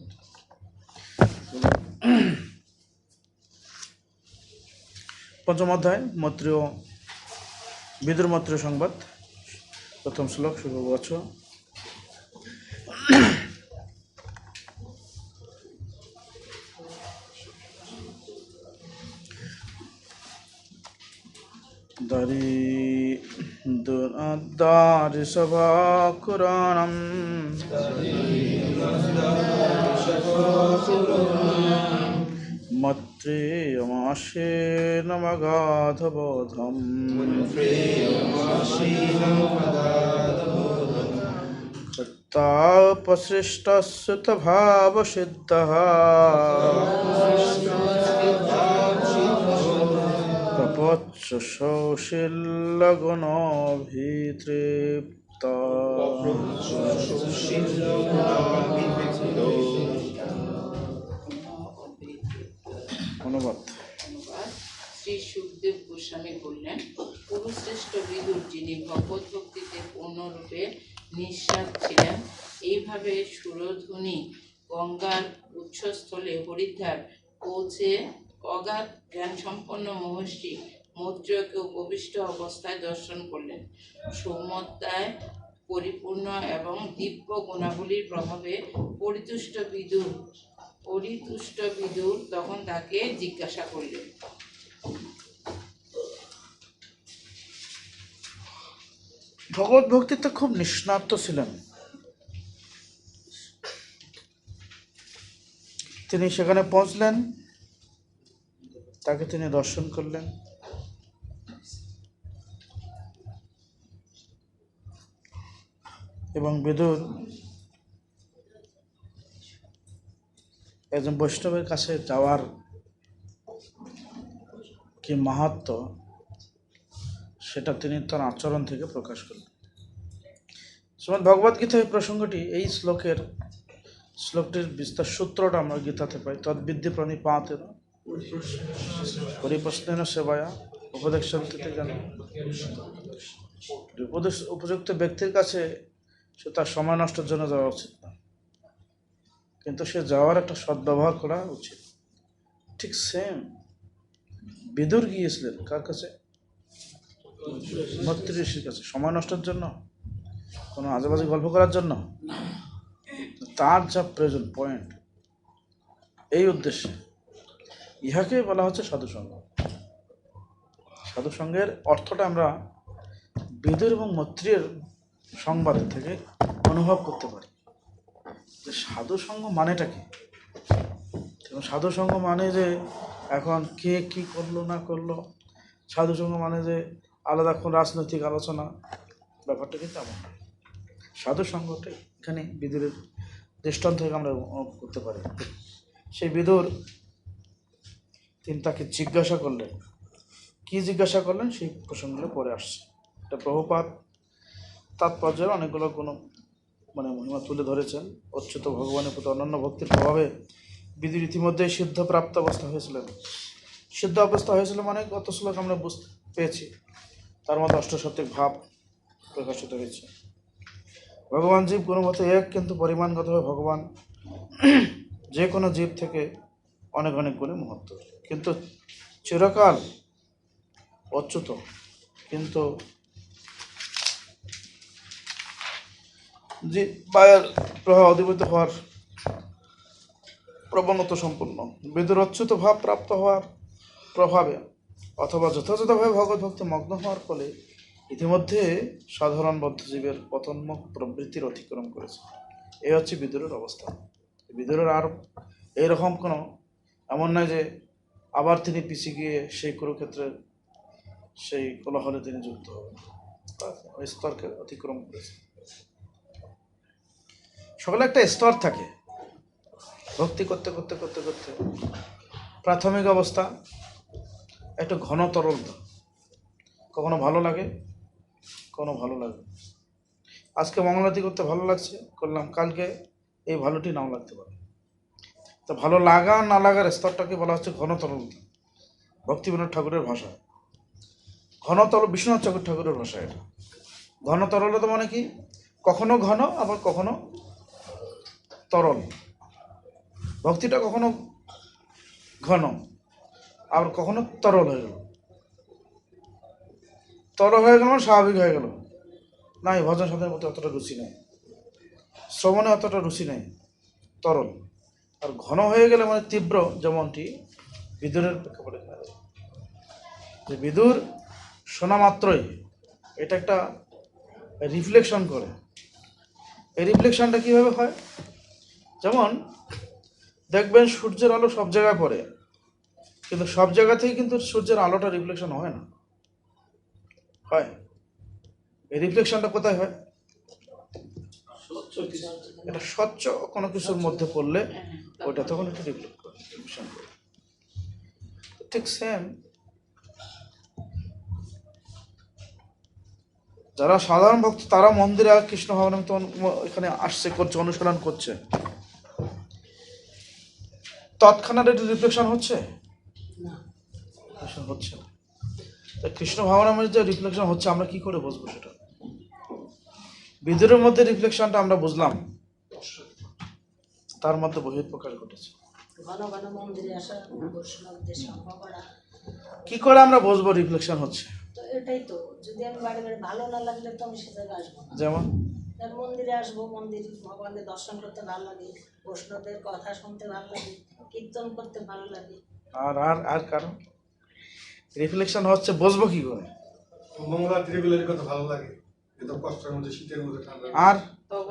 পঞ্চম অধ্যায় মৈত্রীয় বিদুর মৈত্রীয় সংবাদ, প্রথম শ্লোক, শুভ বছর। দারি সভা কুরানম মৈত্রেয়মাসে নমগাধবোধম কর্তাপসৃষ্টস্যুতভাবসিদ্ধः প্রপচ্য সৌশীল্যগুণোভিতৃপ্ত। অনুবাদ। শ্রী সুখদেব গোস্বামী বললেন, পুরুশ্রেষ্ঠ বিদুর, যিনি ভগবত ভক্তিতে পূর্ণরূপে নিঃস্বাদ ছিলেন, এইভাবে সুরধ্বনি গঙ্গার উৎসস্থলে হরিদ্বার পৌঁছে অগাধ জ্ঞান সম্পন্ন মহর্ষি মৈত্রেয়কে উপবিষ্ট অবস্থায় দর্শন করলেন। সৌম্যতায় পরিপূর্ণ এবং দিব্য গুণাবলীর প্রভাবে পরিতুষ্ট বিদুর তখন তাকে জিজ্ঞাসা করলেন, ভগবত ভক্তিতে খুব নিষ্ণাত ছিলেন। তিনি সেখানে পৌঁছলেন, তাকে তিনি দর্শন করলেন। এবং বিদুর একজন বৈষ্ণবের কাছে যাওয়ার কি মাহাত্ম্য, সেটা তিনি তার আচরণ থেকে প্রকাশ করলেন। শ্রীমদ্ ভগবদ্গীতা এই প্রসঙ্গটি, এই শ্লোকটির বিস্তার সূত্রটা আমরা গীতাতে পাই। তদ্বিদ্যে প্রণিপাতেন পরিপ্রশ্নেন সেবায়া উপদেশান্তিতে জ্ঞান। উপযুক্ত ব্যক্তির কাছে সে তার সময় নষ্টের জন্য যাওয়া উচিত না, কিন্তু সে যাওয়ার একটা সদ্ব্যবহার করা উচিত। ঠিক সেম বিদুর গিয়েছিলেন কার কাছে? মৈত্রী ঋষির কাছে। সময় নষ্টের জন্য, কোনো আজেবাজে গল্প করার জন্য? তার যা প্রয়োজন পয়েন্ট, এই উদ্দেশ্যে। ইহাকে বলা হচ্ছে সাধুসঙ্গ। সাধুসঙ্গের অর্থটা আমরা বিদুর এবং মৈত্রীর সংবাদ থেকে অনুভব করতে পারি যে সাধুসঙ্গ মানেটা কি। সাধুসঙ্গ মানে যে এখন কে কি করলো না করলো, সাধুসঙ্গ মানে যে আলাদা কোন রাজনৈতিক আলোচনা, ব্যাপারটা কিন্তু এমন নয়। সাধুসঙ্গটা এখানে বিদুরের দৃষ্টান্ত থেকে আমরা অনুভব করতে পারি। সেই বিদুর তিনি তাকে জিজ্ঞাসা করলেন, কি জিজ্ঞাসা করলেন সেই প্রসঙ্গগুলো পরে আসছে। এটা প্রভুপাদ তাৎপর্যের অনেকগুলো কোনো মহিমা তুলে ধরেছেন। অচ্যুত ভগবানের প্রতি অনন্য ভক্তির প্রভাবে বিদুর ইতিমধ্যেই সিদ্ধ প্রাপ্ত অবস্থা হয়েছিলেন। সিদ্ধ অবস্থা হয়েছিল মানে কত শ্লোক আমরা বুঝতে পেয়েছি, তার মধ্যে অষ্টসাত্ত্বিক ভাব প্রকাশিত হয়েছে। ভগবান জীব কোনো মতে এক, কিন্তু পরিমাণগতভাবে ভগবান যে কোনো জীব থেকে অনেক অনেক গুণে মহত্তর, কিন্তু চিরকাল অচ্যুত, কিন্তু যে বায়ের প্রভাব অধিভূত হওয়ার প্রবণতা সম্পন্ন। বিদুর অচ্যুত ভাব প্রাপ্ত হওয়ার প্রভাবে অথবা যথাযথভাবে ভগবত ভক্তি মগ্ন হওয়ার ফলে ইতিমধ্যে সাধারণ বদ্ধজীবের পতন্মুখ প্রবৃত্তির অতিক্রম করেছে। এই হচ্ছে বিদুরের অবস্থা। বিদুরের আর এইরকম কোনো এমন নয় যে আবার তিনি পিছিয়ে গিয়ে সেই কুরুক্ষেত্রের সেই কোলাহলে তিনি যুক্ত হবেন, ওই স্তরকে অতিক্রম করেছে। সকলে একটা স্তর থাকে ভক্তি করতে করতে করতে করতে। প্রাথমিক অবস্থা একটু ঘন তরল, কখনো ভালো লাগে, কোনো ভালো লাগবে না। আজকে মঙ্গলারতি করতে ভালো লাগছে, করলাম, কালকে এই ভালোটি নাও লাগতে পারে। তো ভালো লাগা না লাগার স্তরটাকে বলা হচ্ছে ঘনতরলতা, ভক্তিবিনোদ ঠাকুরের ভাষা। বিশ্বনাথ ঠাকুরের ভাষা এটা। ঘনতরলতা মানে কি, কখনো ঘন আবার কখনো তরল। ভক্তিটা কখনো ঘন আবার কখনো তরল হয়ে গেল। তরল হয়ে গেল মানে স্বাভাবিক হয়ে গেল, না এই ভজন সাধনের মধ্যে অতটা রুচি নেই, শ্রবণে অতটা রুচি নেই, তরল। আর ঘন হয়ে গেলে মানে তীব্র, যেমনটি বিদুরের প্রেক্ষাপটে যে বিদুর শোনা মাত্রই এটা একটা রিফ্লেকশন করে। এই রিফ্লেকশনটা কীভাবে হয়, যেমন দেখবেন সূর্যের আলো সব জায়গায় পড়ে, কিন্তু সব জায়গাতেই কিন্তু সূর্যের আলোটা রিফ্লেকশন হয় না। হয়, এই রিফ্লেকশনটা কোথায় হয়, এটা স্বচ্ছ কোনো কিছুর মধ্যে পড়লে ওইটা তখন একটু রিফ্লেক্ট করে, রিফ্লেকশন করে। ঠিক সেম যারা সাধারণ ভক্ত তারা মন্দিরে কৃষ্ণ ভাবনামৃত এখানে আসছে, করছে, অনুশীলন করছে, তৎক্ষণাৎ একটু রিফ্লেকশন হচ্ছে হচ্ছে না। তাই কৃষ্ণ ভাবনামৃত যে রিফ্লেকশন হচ্ছে আমরা কি করে বুঝবো সেটা? বিদুরের মধ্যে রিফ্লেকশনটা আমরা বুঝলাম, তার মধ্যে বহিঃপ্রকাশ ঘটেছে। ঘন ঘন মন্দিরে আসা বৈষ্ণবদের সঙ্গ করা, কি করে আমরা বুঝবো রিফ্লেকশন হচ্ছে? তো এটাই তো, যদি আমি বাড়ি বাড়ি ভালো না লাগলে তো আমি সে জায়গায় আসবো না। যেমন আর মন্দিরে আসবো, মন্দির ভগবানের দর্শন করতে ভালো লাগে, বৈষ্ণবদের কথা শুনতে ভালো লাগে, কীর্তন করতে ভালো লাগে। আর আর আর কারণ রিফ্লেকশন হচ্ছে বুঝবো কি করে? মঙ্গলা ত্রিবেলের কথা ভালো লাগে, কিন্তু কষ্টের মধ্যে, শীতের মধ্যে, ঠান্ডা। আর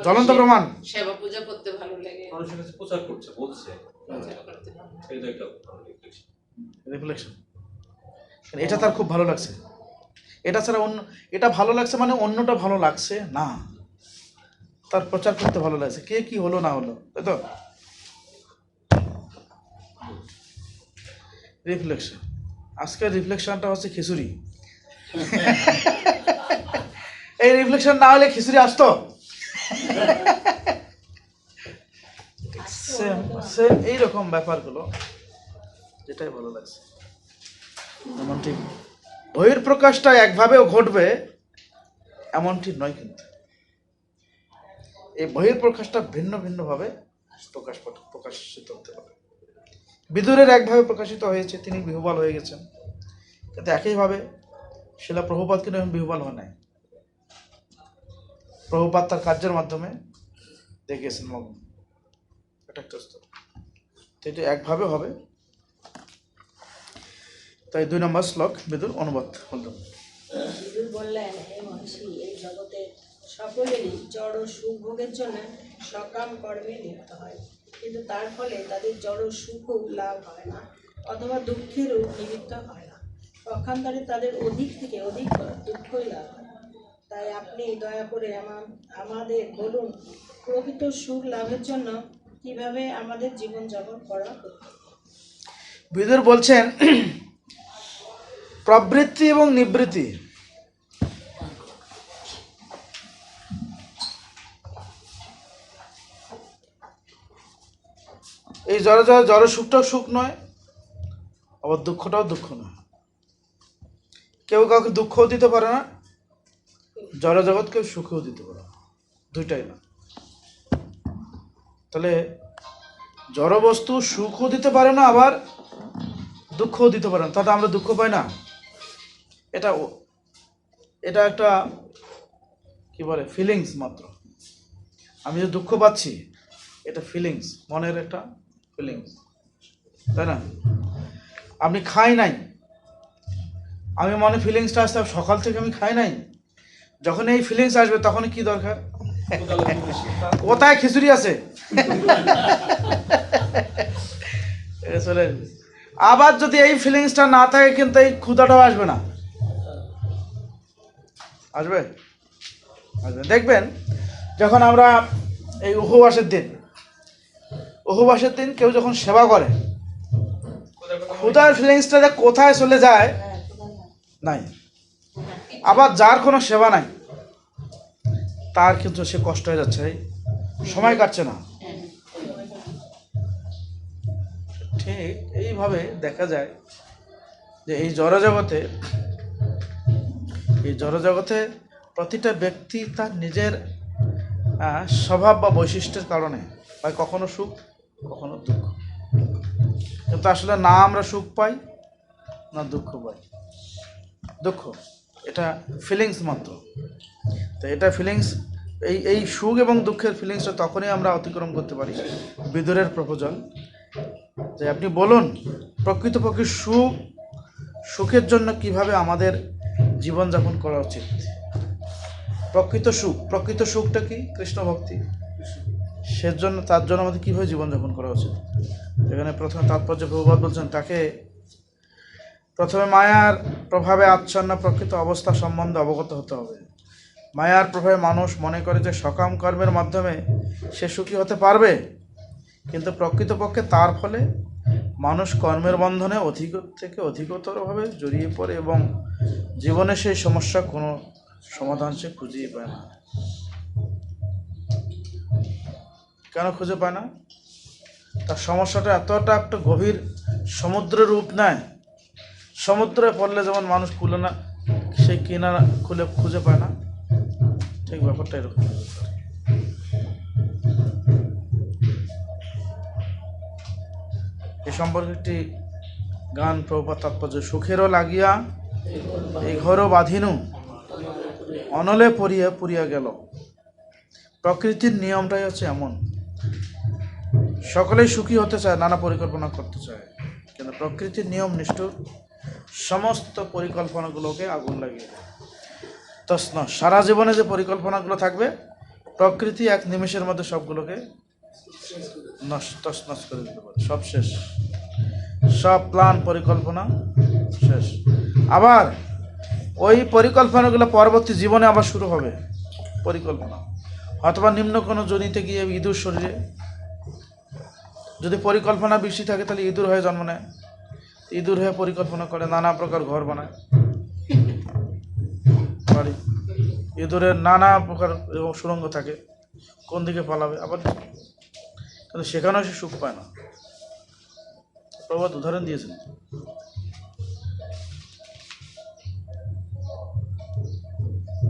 জ্বলন্ত প্রমাণ সেবা পূজা করতে ভালো লাগে, মানুষের কাছে প্রচার করছে, বলছে, পূজা করতে ভালো লাগে। এটা একটা ভালো reflection। রিফ্লেকশন। এটা তার খুব ভালো লাগছে, এটা ছাড়া অন্য, এটা ভালো লাগছে মানে অন্যটা ভালো লাগছে না, তার প্রচার করতে ভালো লাগছে, কে কি হলো না হলো, তাই তো? রিফ্লেকশন। আজকের রিফ্লেকশনটা হচ্ছে খিচুড়ি। এই রিফ্লেকশন না হলে খিচুড়ি আসতো? সেম সেম এইরকম ব্যাপারগুলো, যেটাই ভালো লাগছে। এমন ঠিক বহির্প্রকাশটা একভাবেও ঘটবে এমনটি নয়, কিন্তু এই বহির্প্রকাশটা ভিন্ন ভিন্নভাবে প্রকাশিত হতে পারে। বিদুরের একভাবে প্রকাশিত হয়েছে, তিনি বিহুবাল হয়ে গেছেন, কিন্তু একইভাবে শিলা প্রভুপাদ কিন্তু এখন বিহুবাল হয় নাই। প্রভুপাদ তার কার্যের মাধ্যমে দেখিয়েছেন মগ্ন, এটা একটা স্তর। তো এটা একভাবে হবে। তাই 2 নম্বর শ্লোক বিদুর অনুবাদ বললাম। বিদুর বললেন, হে মহর্ষি, এই জগতে সকলেরই জড় সুখ ভোগের জন্য সকাম কর্মে লিপ্ত হয়, কিন্তু তার ফলে তাদের জড় সুখও লাভ হয় না, অথবা দুঃখেরও নিমিত্ত হয় না। পক্ষান্তরে তাদের অধিক থেকে অধিক দুঃখই লাভ হয়। তাই আপনি দয়া করে আমাদের বলুন, প্রকৃত সুখ লাভের জন্য কিভাবে আমাদের জীবনযাপন করা উচিত? বিদুর বলছেন, প্রবৃত্তি এবং নিবৃত্তি, এই জড় সুখটাও সুখ নয়, আবার দুঃখটাও দুঃখ নয়। কেউ কাউকে দুঃখও দিতে পারে না, জড় জগৎ কেউ সুখও দিতে পারে না, দুইটাই না। তাহলে জড় বস্তু সুখও দিতে পারে না, আবার দুঃখও দিতে পারে না, তাতে আমরা দুঃখ পাই না। এটা একটা কি বলে, ফিলিংস মাত্র। আমি যে দুঃখ পাচ্ছি এটা ফিলিংস, মনের একটা ফিলিংস, তাই না? আপনি খাই নাই, আমি মনে ফিলিংসটা আসতে সকাল থেকে আমি খাই নাই, যখন এই ফিলিংস আসবে তখন কি দরকার? কোথায় খিচুড়ি আছে? আবার যদি এই ফিলিংসটা না থাকে কিন্তু এই ক্ষুধাটাও আসবে না। আসবে আসবে দেখবেন, যখন আমরা এই উপবাসের দিন কেউ যখন সেবা করে, ক্ষুধার ফিলিংসটা যে কোথায় চলে যায় নাই। আবার যার কোনো সেবা নাই, তার কিন্তু সে কষ্ট হয়ে যাচ্ছে, সময় কাটছে না। ঠিক এইভাবে দেখা যায় যে এই জড়জগতে প্রতিটা ব্যক্তি তার নিজের স্বভাব বা বৈশিষ্ট্যের কারণে হয় কখনো সুখ কখনো দুঃখ, কিন্তু আসলে না আমরা সুখ পাই না দুঃখ পাই। দুঃখ এটা ফিলিংস মাত্র। তো এটা ফিলিংস, এই সুখ এবং দুঃখের ফিলিংসটা তখনই আমরা অতিক্রম করতে পারি। বিদুরের প্রপোজাল যে আপনি বলুন প্রকৃতপক্ষে সুখের জন্য কিভাবে আমাদের জীবনযাপন করা উচিত। প্রকৃত সুখটা কি? কৃষ্ণ ভক্তি। তার জন্য আমাদের কীভাবে জীবনযাপন করা উচিত। এখানে প্রথমে তাৎপর্য প্রভুপাদ বলছেন তাকে প্রথমে মায়ার প্রভাবে আচ্ছন্ন প্রকৃত অবস্থা সম্বন্ধে অবগত হতে হবে। মায়ার প্রভাবে মানুষ মনে করে যে সকাম কর্মের মাধ্যমে সে সুখী হতে পারবে, কিন্তু প্রকৃতপক্ষে তার ফলে মানুষ কর্মের বন্ধনে অধিক থেকে অধিকতরভাবে জড়িয়ে পড়ে এবং জীবনে সেই সমস্যা কোনো সমাধান সে খুঁজেই পায় না। কেন খুঁজে পায় না? তার সমস্যাটা এতটা একটা গভীর সমুদ্রের রূপ নেয়। সমুদ্রে পড়লে যেমন মানুষ খুলে না, সেই কিনারা খুঁজে পায় না, ঠিক ব্যাপারটা এরকম। এ সম্পর্কে একটি গান প্রভুপাদ তাৎপর্য, সুখেরও লাগিয়া এই ঘরও বাঁধিনু অনলে পুরিয়া গেল। প্রকৃতির নিয়মটাই হচ্ছে এমন, সকলেই সুখী হতে চায়, নানা পরিকল্পনা করতে চায়, কিন্তু প্রকৃতির নিয়ম নিষ্ঠুর, সমস্ত পরিকল্পনাগুলোকে আগুন লাগিয়ে দেয়। তছনছ, সারা জীবনে যে পরিকল্পনাগুলো থাকবে প্রকৃতি এক নিমেষের মধ্যে সবগুলোকে তছনছ করে দিতে পারে। সব শেষ, সব প্ল্যান পরিকল্পনা শেষ। আবার ওই পরিকল্পনাগুলো পরবর্তী জীবনে আবার শুরু হবে পরিকল্পনা, অথবা নিম্ন কোনো জনিতে গিয়ে ইঁদুর শরীরে যদি পরিকল্পনা বেশি থাকে তাহলে ইঁদুর হয়ে জন্ম নেয়, ইঁদুর হয়ে পরিকল্পনা করে, নানা প্রকার ঘর বানায় বাড়ি। ইঁদুরের নানা প্রকার সুড়ঙ্গ থাকে, কোন দিকে পালাবে আবার, কিন্তু সেখানেও সে সুখ পায় না। প্রবাদ উদাহরণ দিয়েছেন।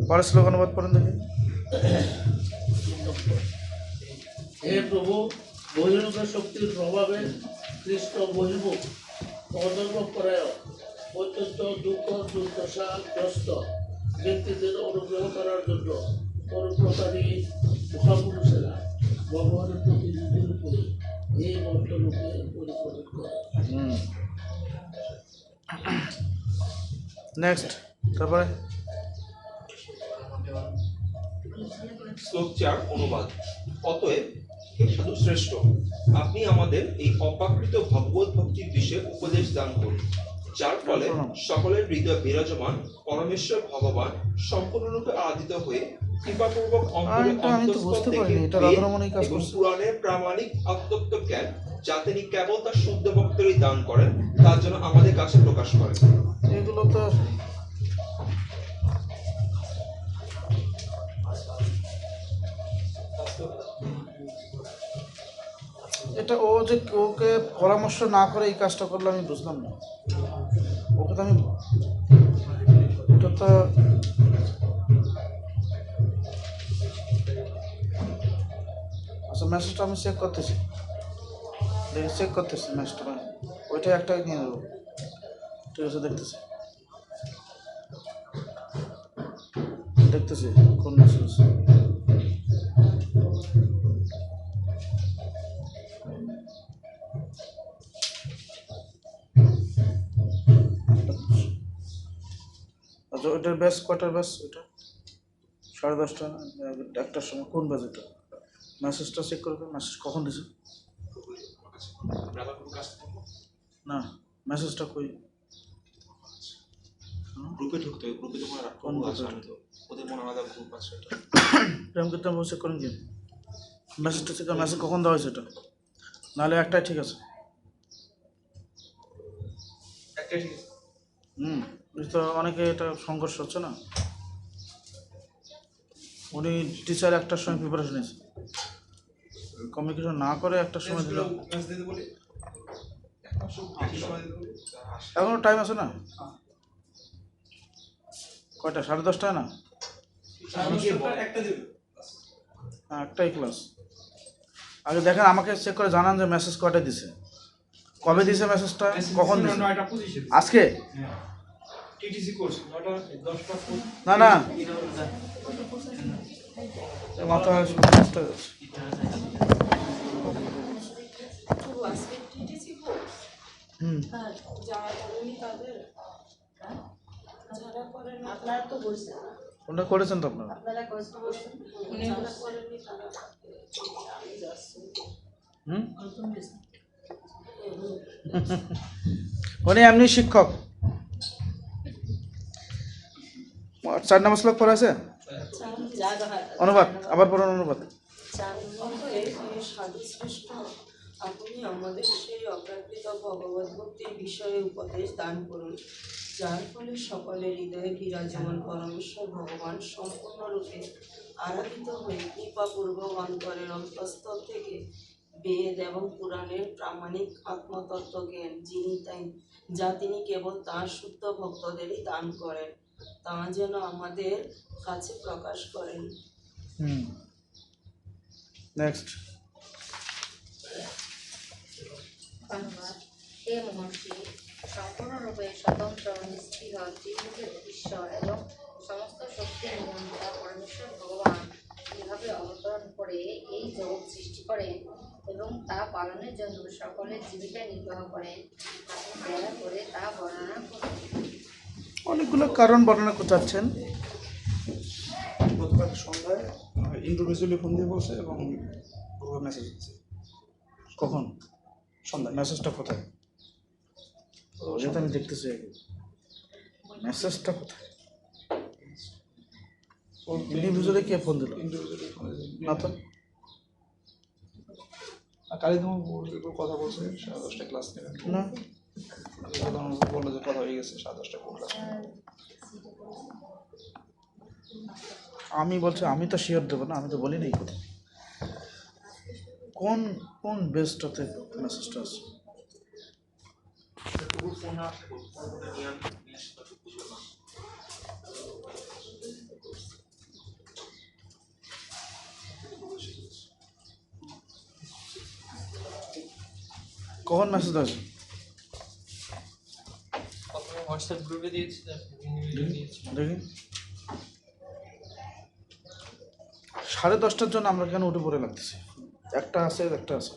পরের শ্লোক অনুবাদ করেন দেখি। হে প্রভু, বহির্মুখ শক্তির প্রভাবে কৃষ্ণ বহির্মুখ অধর্মপরায়ণ অত্যন্ত দুঃখ দুর্দশাগ্রস্ত ব্যক্তিদের অনুগ্রহ করার জন্য পরোপকারী মহাপুরুষেরা ভগবানের প্রতিনিধির উপরে এই মন্ত্ররূপে পরিচালিত করে। নেক্সট, তারপরে শ্লোক 4 অনুবাদ। অতএব হে সাধু শ্রেষ্ঠ, আপনি আমাদের এই অপ্রাকৃত ভগবত ভক্তির বিষয়ে উপদেশ দান করুন, যার ফলে সকলের হৃদয় বিরাজমান পরমেশ্বর ভগবান সম্পূর্ণরূপে আরাধিত হয়ে কৃপাপূর্বক অন্তরে অন্তঃস্থল থেকে এবং পুরাণের প্রামাণিক আত্মত্ব জ্ঞান যা তিনি কেবল তার শুদ্ধ ভক্তরই দান করেন, তার জন্য আমাদের কাছে প্রকাশ করেন। এগুলো তো এটা ও যে ওকে পরামর্শ না করে এই কাজটা করলে আমি বুঝলাম না। ওকে তো আমি এটা তো আচ্ছা, মেসেজটা আমি চেক করতেছি মেসেজটা, ওইটা একটা নিয়ে নেবো। ঠিক আছে, দেখতেছি কোন মেসেজ। আচ্ছা, ওইটার ব্যাস কটার ব্যাস? ওইটা 10:30 না 1টার সময়। কোন ব্যাস ওটা? মেসেজটা চেক করে মেসেজ কখন দিছে? না, মেসেজটা কই? গ্রুপে ঢুকতে হবে, গ্রুপে যখন কোন ওদের মনে আলাদা গ্রুপ আছে। প্রেম করতে চেক করেন কি মেসেজটা? চেক করে মেসেজ কখন দেওয়া হয়েছে এটা? নাহলে একটাই ঠিক আছে। একটাই ঠিক আছে। তো অনেকে এটা সংঘর্ষ হচ্ছে না। উনি টিচার একটার সময় প্রিপারেশন নিয়েছে, কমিউনিকেশন না করে একটার সময় দিল। এখনো টাইম আছে না? কয়টা? 10:30 না? হ্যাঁ, একটাই ক্লাস। আগে দেখেন, আমাকে চেক করে জানান যে মেসেজ কয়টা দিছে, কবে দিছে মেসেজটা, কখন দিছে। আজকে টিটিসি কোর্স 9:10 না না, মাথা নষ্ট হয়ে যাচ্ছে। আজকে টিটিসি কোর্স হুম, যারা করেনি তাদের, যারা করেন আপনারা তো বলছেন, কোনটা করেছেন তো আপনারা? আপনারা কষ্ট করছেন, যারা করেনি তারা আমি যাচ্ছি। হুম, উনি এমনি শিক্ষক। 4 নম্বর শ্লোক পড়া আছে? অনুবাদ, আবার পড়ুন অনুবাদ। সাধুশ্রেষ্ঠ, আপনি আমাদের সেই অপ্রাকৃত ভগবত ভক্তির বিষয়ে উপদেশ দান করুন, যার ফলে সকলের হৃদয়ে বিরাজমান পরমেশ্বর ভগবান সম্পূর্ণরূপে আরাধিত হয়ে কৃপাপূর্বক অন্তরের অন্তঃস্থল থেকে বেদ এবং পুরাণের প্রামাণিক আত্মতত্ত্ব জ্ঞান যা তিনি কেবল তাঁর শুদ্ধ ভক্তদেরই দান করেন, তা যেন আমাদের কাছে প্রকাশ করেন। হুম, নেক্সট। অনুবাদ। হে মহর্ষি, সম্পূর্ণরূপে স্বতন্ত্র নিষ্ঠীর ত্রিভুজের ঈশ্বর এবং সমস্ত শক্তির নিয়ন্ত্রণ পরমেশ্বর ভগবান কিভাবে অবতরণ করে এই জগৎ সৃষ্টি করেন এবং তা পালনের জন্য সকলের জীবিকা নির্বাহ করেন, আপনি দয়া করে তা বর্ণনা করুন। অনেকগুলো কারণ বর্ণনা করছেন। গতকাল সন্ধ্যায় ইন্ডিভিজুয়ালি ফোন দিয়ে বলছে এবং গ্রুপে মেসেজ দিচ্ছে। কখন? সন্ধ্যায়। মেসেজটা কোথায়? যেটা আমি দেখতেছি, মেসেজটা কোথায়? ইন্ডিভিজুয়ালি কে ফোন দিল? ইন্ডিভিজুয়ালি ফোন না তো। কালী তোমার কথা বলছে 10:30 ক্লাস নেবেন না, বললো যে কথা হয়ে গেছে 10:30 ক্লাস নেবেন। আমি বলছি আমি তো শিওর দেবো না, আমি তো বলি নাই কোথায়, কোন কোন বেসটাতে মেসেজটা আছে। ফোন আসলে ফোনটা নিয়ে আসতে বুঝলো না। কখন মেসেজ আছে? প্রথমে হোয়াটসঅ্যাপ গ্রুপে দিয়েছি, তারপর ইন্ডিভিজুয়ালি দিয়েছি। দেখি 10:30টার জন্য আমরা কেন উঠে পড়ে লাগতেছি? একটা আছে, একটা আছে।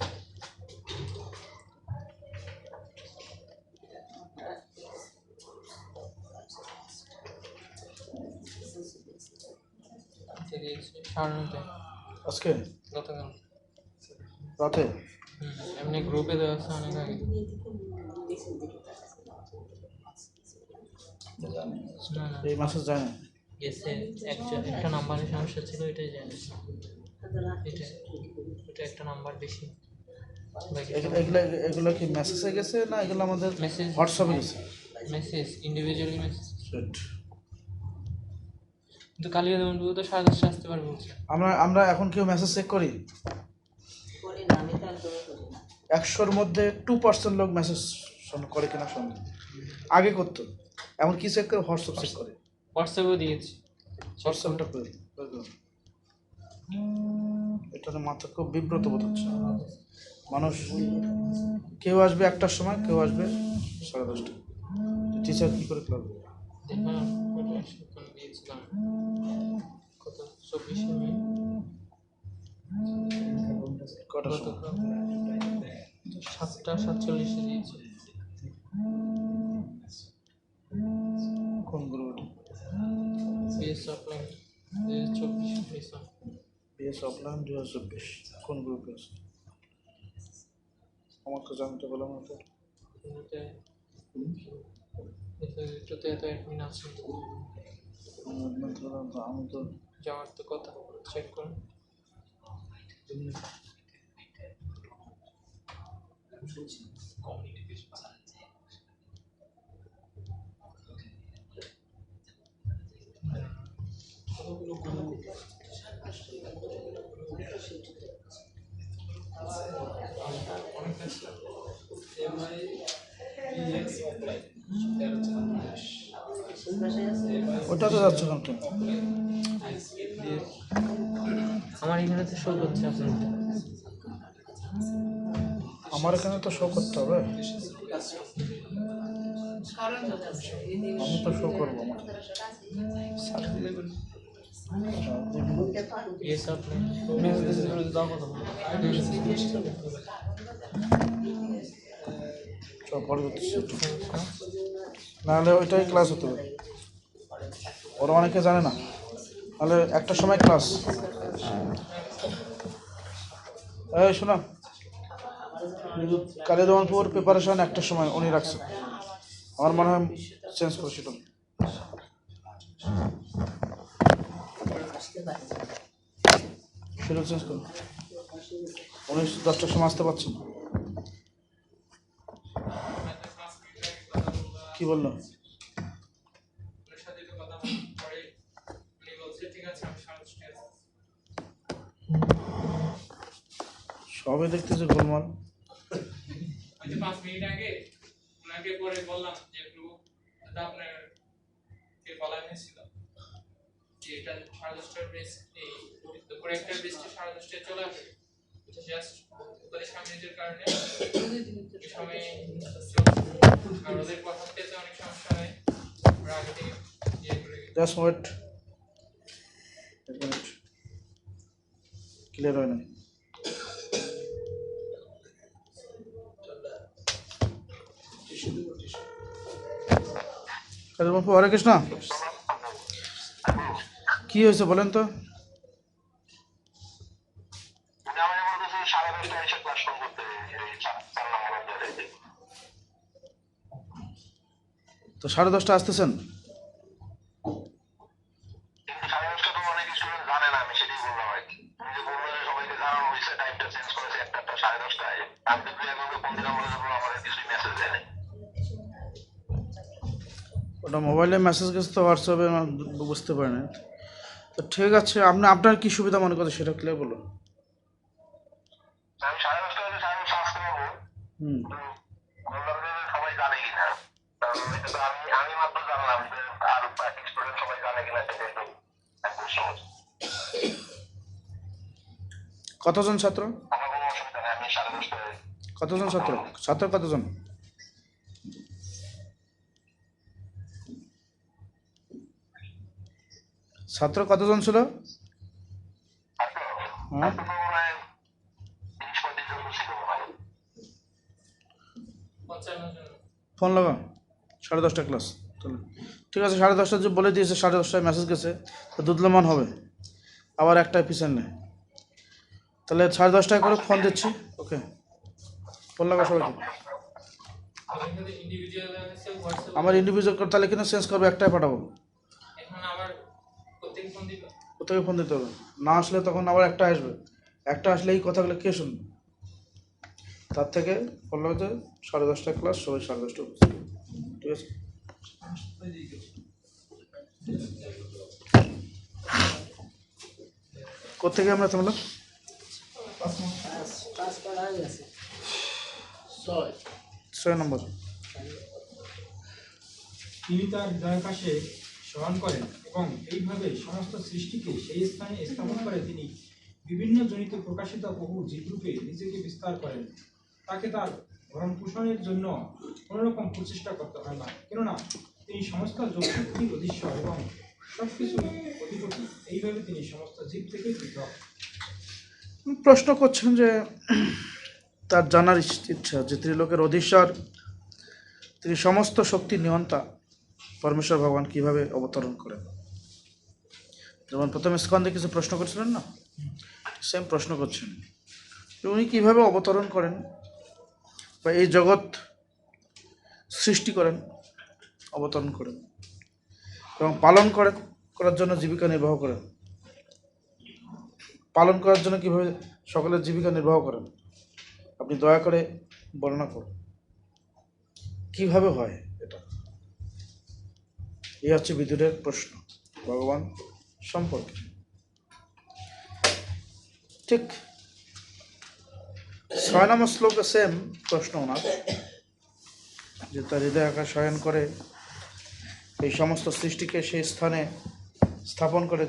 দিয়েছি 9:30 আজকে গতকাল রাতে? এমনি গ্রুপে দেওয়া আছে অনেক আগে। না না, এই মেসেজ যায় না। গেছে একটা নাম্বারের সমস্যা ছিল, এটাই জানি। এটা একটা নাম্বার বেশি। এগুলো এগুলো কি মেসেজে গেছে না এগুলো আমাদের মেসেজ, হোয়াটসঅ্যাপে গেছে? Message individually message. Right. কিন্তু কালিয়া যেমন তো 10:30 আসতে পারবে বলছে। আমরা এখন কেউ মেসেজ চেক করি? করি না, আমি তার দোয়া করি না। 100-র মধ্যে 2% লোক মেসেজ করে কিনা সন্দেহ। আগে করতো, এখন কি চেক করে? হোয়াটসঅ্যাপ চেক করে। হোয়াটসঅ্যাপেও দিয়েছি। হোয়াটসঅ্যাপটা করে এটাতে মাথা খুব বিব্রত বোধ হচ্ছে। মানুষ কেউ আসবে 1টার সময়, কেউ আসবে 10:30। টিচার কি করে করবে? দেখুন দিয়েছিলাম কত 24 মে কটার সময়? 7:47 দিয়েছি। কোন গ্রুপে? বিএস অফলাইন 2024 পেয়েছিলাম। বিএস অফলাইন 2024 কোন গ্রুপে আছে? আমাকে জানতে বললাম না তো। এটাতে এত অ্যাডমিন আছে, আমি তো যাওয়ার তো কথা, চেক করুন। অনেকটা ছিল MI অফলাইন এর হচ্ছে বাংলাদেশ ওটা তো যাচ্ছে কিন্তু আমার এখানে তো শো করছে আপনার আমার এখানে তো শো করতে হবে, আমি তো শো করবো আমার ये सब সব পরবর্তী নাহলে ওইটাই ক্লাস হতে হবে, ওরা অনেকে জানে না, নাহলে একটা সময় ক্লাস। এই শোনো, কালিদমনপুর প্রিপারেশন একটা সময় উনি রাখছে, আমার মনে হয় চেঞ্জ করছি তো, শিডিউল চেঞ্জ করুন, উনি 10টার সময় আসতে পারছেন। কি বললো? ওর সাথে তো কথা পরে উনি বলছে ঠিক আছে আমি 10:30 আসছি। সবে দেখতেছে গোলমাল। ওই যে 5 মিনিট আগে ওনাকে পরে বললাম যে একটু দাদা আপনার কে বলা হয়েছিল যে এটা 10:30টার বেস এই দুপুরে একটা বেসটা 10:30টায় চলে আসবে, জাস্ট 45 মিনিটের কারণে এই সময় আর ওদের কথা বলতে অনেক সমস্যা হয়, ওরা আগে থেকে ইয়ে করে গেছে। জাস্ট ওয়েট, এক মিনিট, ক্লিয়ার হয় না। হরে কৃষ্ণ, কি হয়েছে বলেন তো? তো 10:30 আসতেছেন? ওটা মোবাইলে মেসেজ গেছে তো, হোয়াটসঅ্যাপে বুঝতে পারি না। তো ঠিক আছে, আপনি আপনার কি সুবিধা মনে করেন সেটা ক্লিয়ার বলুন। হুম, কতজন ছাত্র? কতজন ছাত্র? ছাত্র কতজন? ছাত্র কতজন ছিল? হ্যাঁ, ফোন লাগা 10:30 ক্লাস, তাহলে ঠিক আছে। 10:30 যে বলে দিয়েছে, 10:30 মেসেজ গেছে, তো দুধলমান হবে আবার একটা পিছন নেই, তাহলে 10:30 করে ফোন দিচ্ছি। ওকে, ফোন লাগা সবাইকে। ইন্ডিভিজুয়াল আছে হোয়াটসঅ্যাপ আমার ইন্ডিভিজুয়াল করে তাহলে কিন্তু চেঞ্জ করবো, একটাই পাঠাবো। এখন আবার প্রত্যেক ফোন দিল কোথায় ফোন দিতে হবে? না আসলে তখন আবার একটা আসবে, একটা আসলে এই কথাগুলো কে শুনবে? তার থেকে ফোন লাগাতে 10:30 ক্লাস, সবাই 10:30 উপস্থিত, ঠিক আছে? কোথেকে আমরা থামলাম? পাস করা হয়ে গেছে 6 নম্বর। তিনি তার হৃদয়াকাশে শয়ন করেন এবং এইভাবে সমস্ত সৃষ্টিকে সেই স্থানে স্থাপন করে তিনি বিভিন্ন জনিত প্রকাশিত বহু জীবরূপে নিজেকে বিস্তার করেন। তাকে তার ভরণ পোষণের জন্য কোনোরকম প্রচেষ্টা করতে হয় না, কেননা তিনি সমস্ত যোগশক্তির অধীশ্বর এবং সবকিছুর অধিপতি। এইভাবে তিনি সমস্ত জীব থেকে পৃথক। প্রশ্ন করছেন যে তার জানার ইচ্ছা যে ত্রিলোকের অধীশ্বর, তিনি সমস্ত শক্তির নিয়ন্তা পরমেশ্বর ভগবান কিভাবে অবতরণ করেন। যেমন প্রথমে স্কন্ধে কিছু প্রশ্ন করছিলেন না, সেম প্রশ্ন করছেন যে উনি কীভাবে অবতরণ করেন বা এই জগৎ সৃষ্টি করেন, অবতরণ করেন এবং পালন করার জন্য জীবিকা নির্বাহ করেন। পালন করার জন্য কীভাবে সকলের জীবিকা নির্বাহ করেন, আপনি দয়া করে বর্ণনা করুন কীভাবে হয় এটা। এই হচ্ছে বিদুরের প্রশ্ন ভগবান সম্পর্কে। ঠিক 6 নম্বর শ্লোকে সেম প্রশ্ন ওনার, যে তার হৃদয় আকাশ শয়ন করে এই সমস্ত সৃষ্টিকে সেই স্থানে স্থাপন করে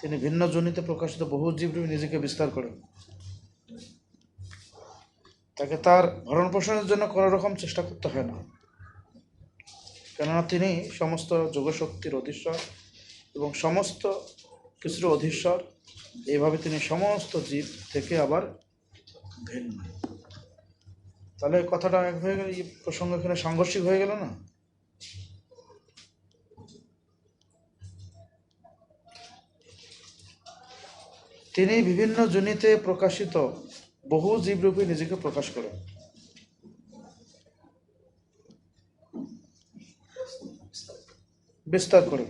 তিনি ভিন্ন জনিতে প্রকাশিত বহু জীবরূপে নিজেকে বিস্তার করেন। তাকে তার ভরণ পোষণের জন্য কোনো রকম চেষ্টা করতে হয় না, কেননা তিনি সমস্ত যোগশক্তির অধীশ্বর এবং সমস্ত কিছুর অধীশ্বর। এইভাবে তিনি সমস্ত জীব থেকে আবার ভিন্ন। তাহলে কথাটা এক হয়ে গেল, এই প্রসঙ্গ এখানে সাংঘর্ষিক হয়ে গেল না? তিনি বিভিন্ন জনিতে প্রকাশিত বহু জীবরূপে নিজেকে প্রকাশ করেন। বিস্তার করেন।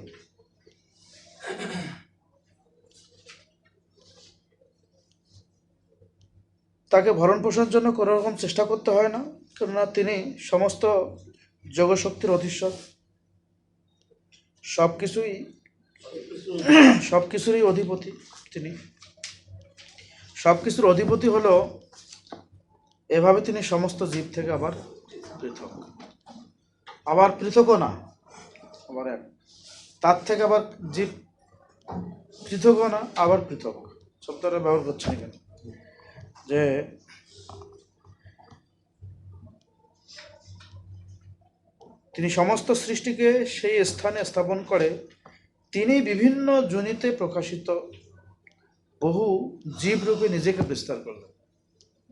তাকে ভরণ পোষণের জন্য কোনো রকম চেষ্টা করতে হয় না, কেননা তিনি সমস্ত যোগশক্তির অধীশ্বর, সবকিছুরই অধিপতি। তিনি সবকিছুর অধিপতি হলো, এভাবে তিনি সমস্ত জীব থেকে আবার পৃথক। আবার পৃথকও না, আবার এক। তার থেকে আবার জীব পৃথকও না, আবার পৃথক শব্দটা ব্যবহার করছেন এখানে, যে তিনি সমস্ত সৃষ্টিকে সেই স্থানে স্থাপন করে তিনি বিভিন্ন জনিতে প্রকাশিত বহু জীব রূপে নিজেকে বিস্তার করলেন।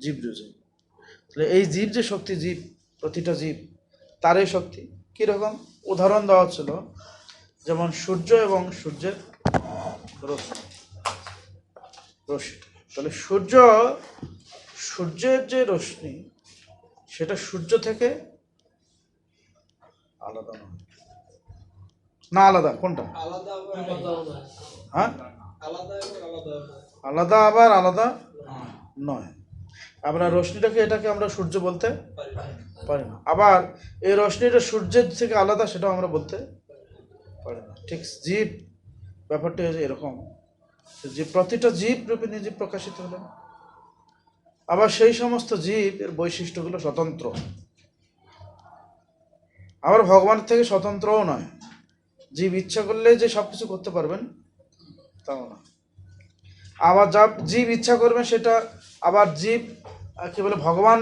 জীব রূপে, তাহলে এই জীব যে শক্তি, জীব প্রতিটা জীব তার এই শক্তি কীরকম উদাহরণ দেওয়া ছিল, যেমন সূর্য এবং সূর্যের রশ্মি। তাহলে সূর্যের যে রশ্মি সেটা সূর্য থেকে আলাদা নয় না? আলাদা কোনটা? হ্যাঁ, আলাদা আবার আলাদা নয়। আমরা রশ্মিটাকে, এটাকে আমরা সূর্য বলতে পারি না। আবার এই রশ্মিটা সূর্যের থেকে আলাদা, সেটাও আমরা বলতে পারি না। ঠিক জীব ব্যাপারটা এরকম, যে প্রতিটা জীব রূপে নিজে প্রকাশিত হলেন। আবার সেই সমস্ত জীবের বৈশিষ্ট্যগুলো স্বতন্ত্র, আবার ভগবানের থেকে স্বতন্ত্রও নয়। জীব ইচ্ছা করলে যে সব কিছু করতে পারবেন তাও না। আবার যা জীব ইচ্ছা করবেন সেটা আবার জীব কি বলে, ভগবান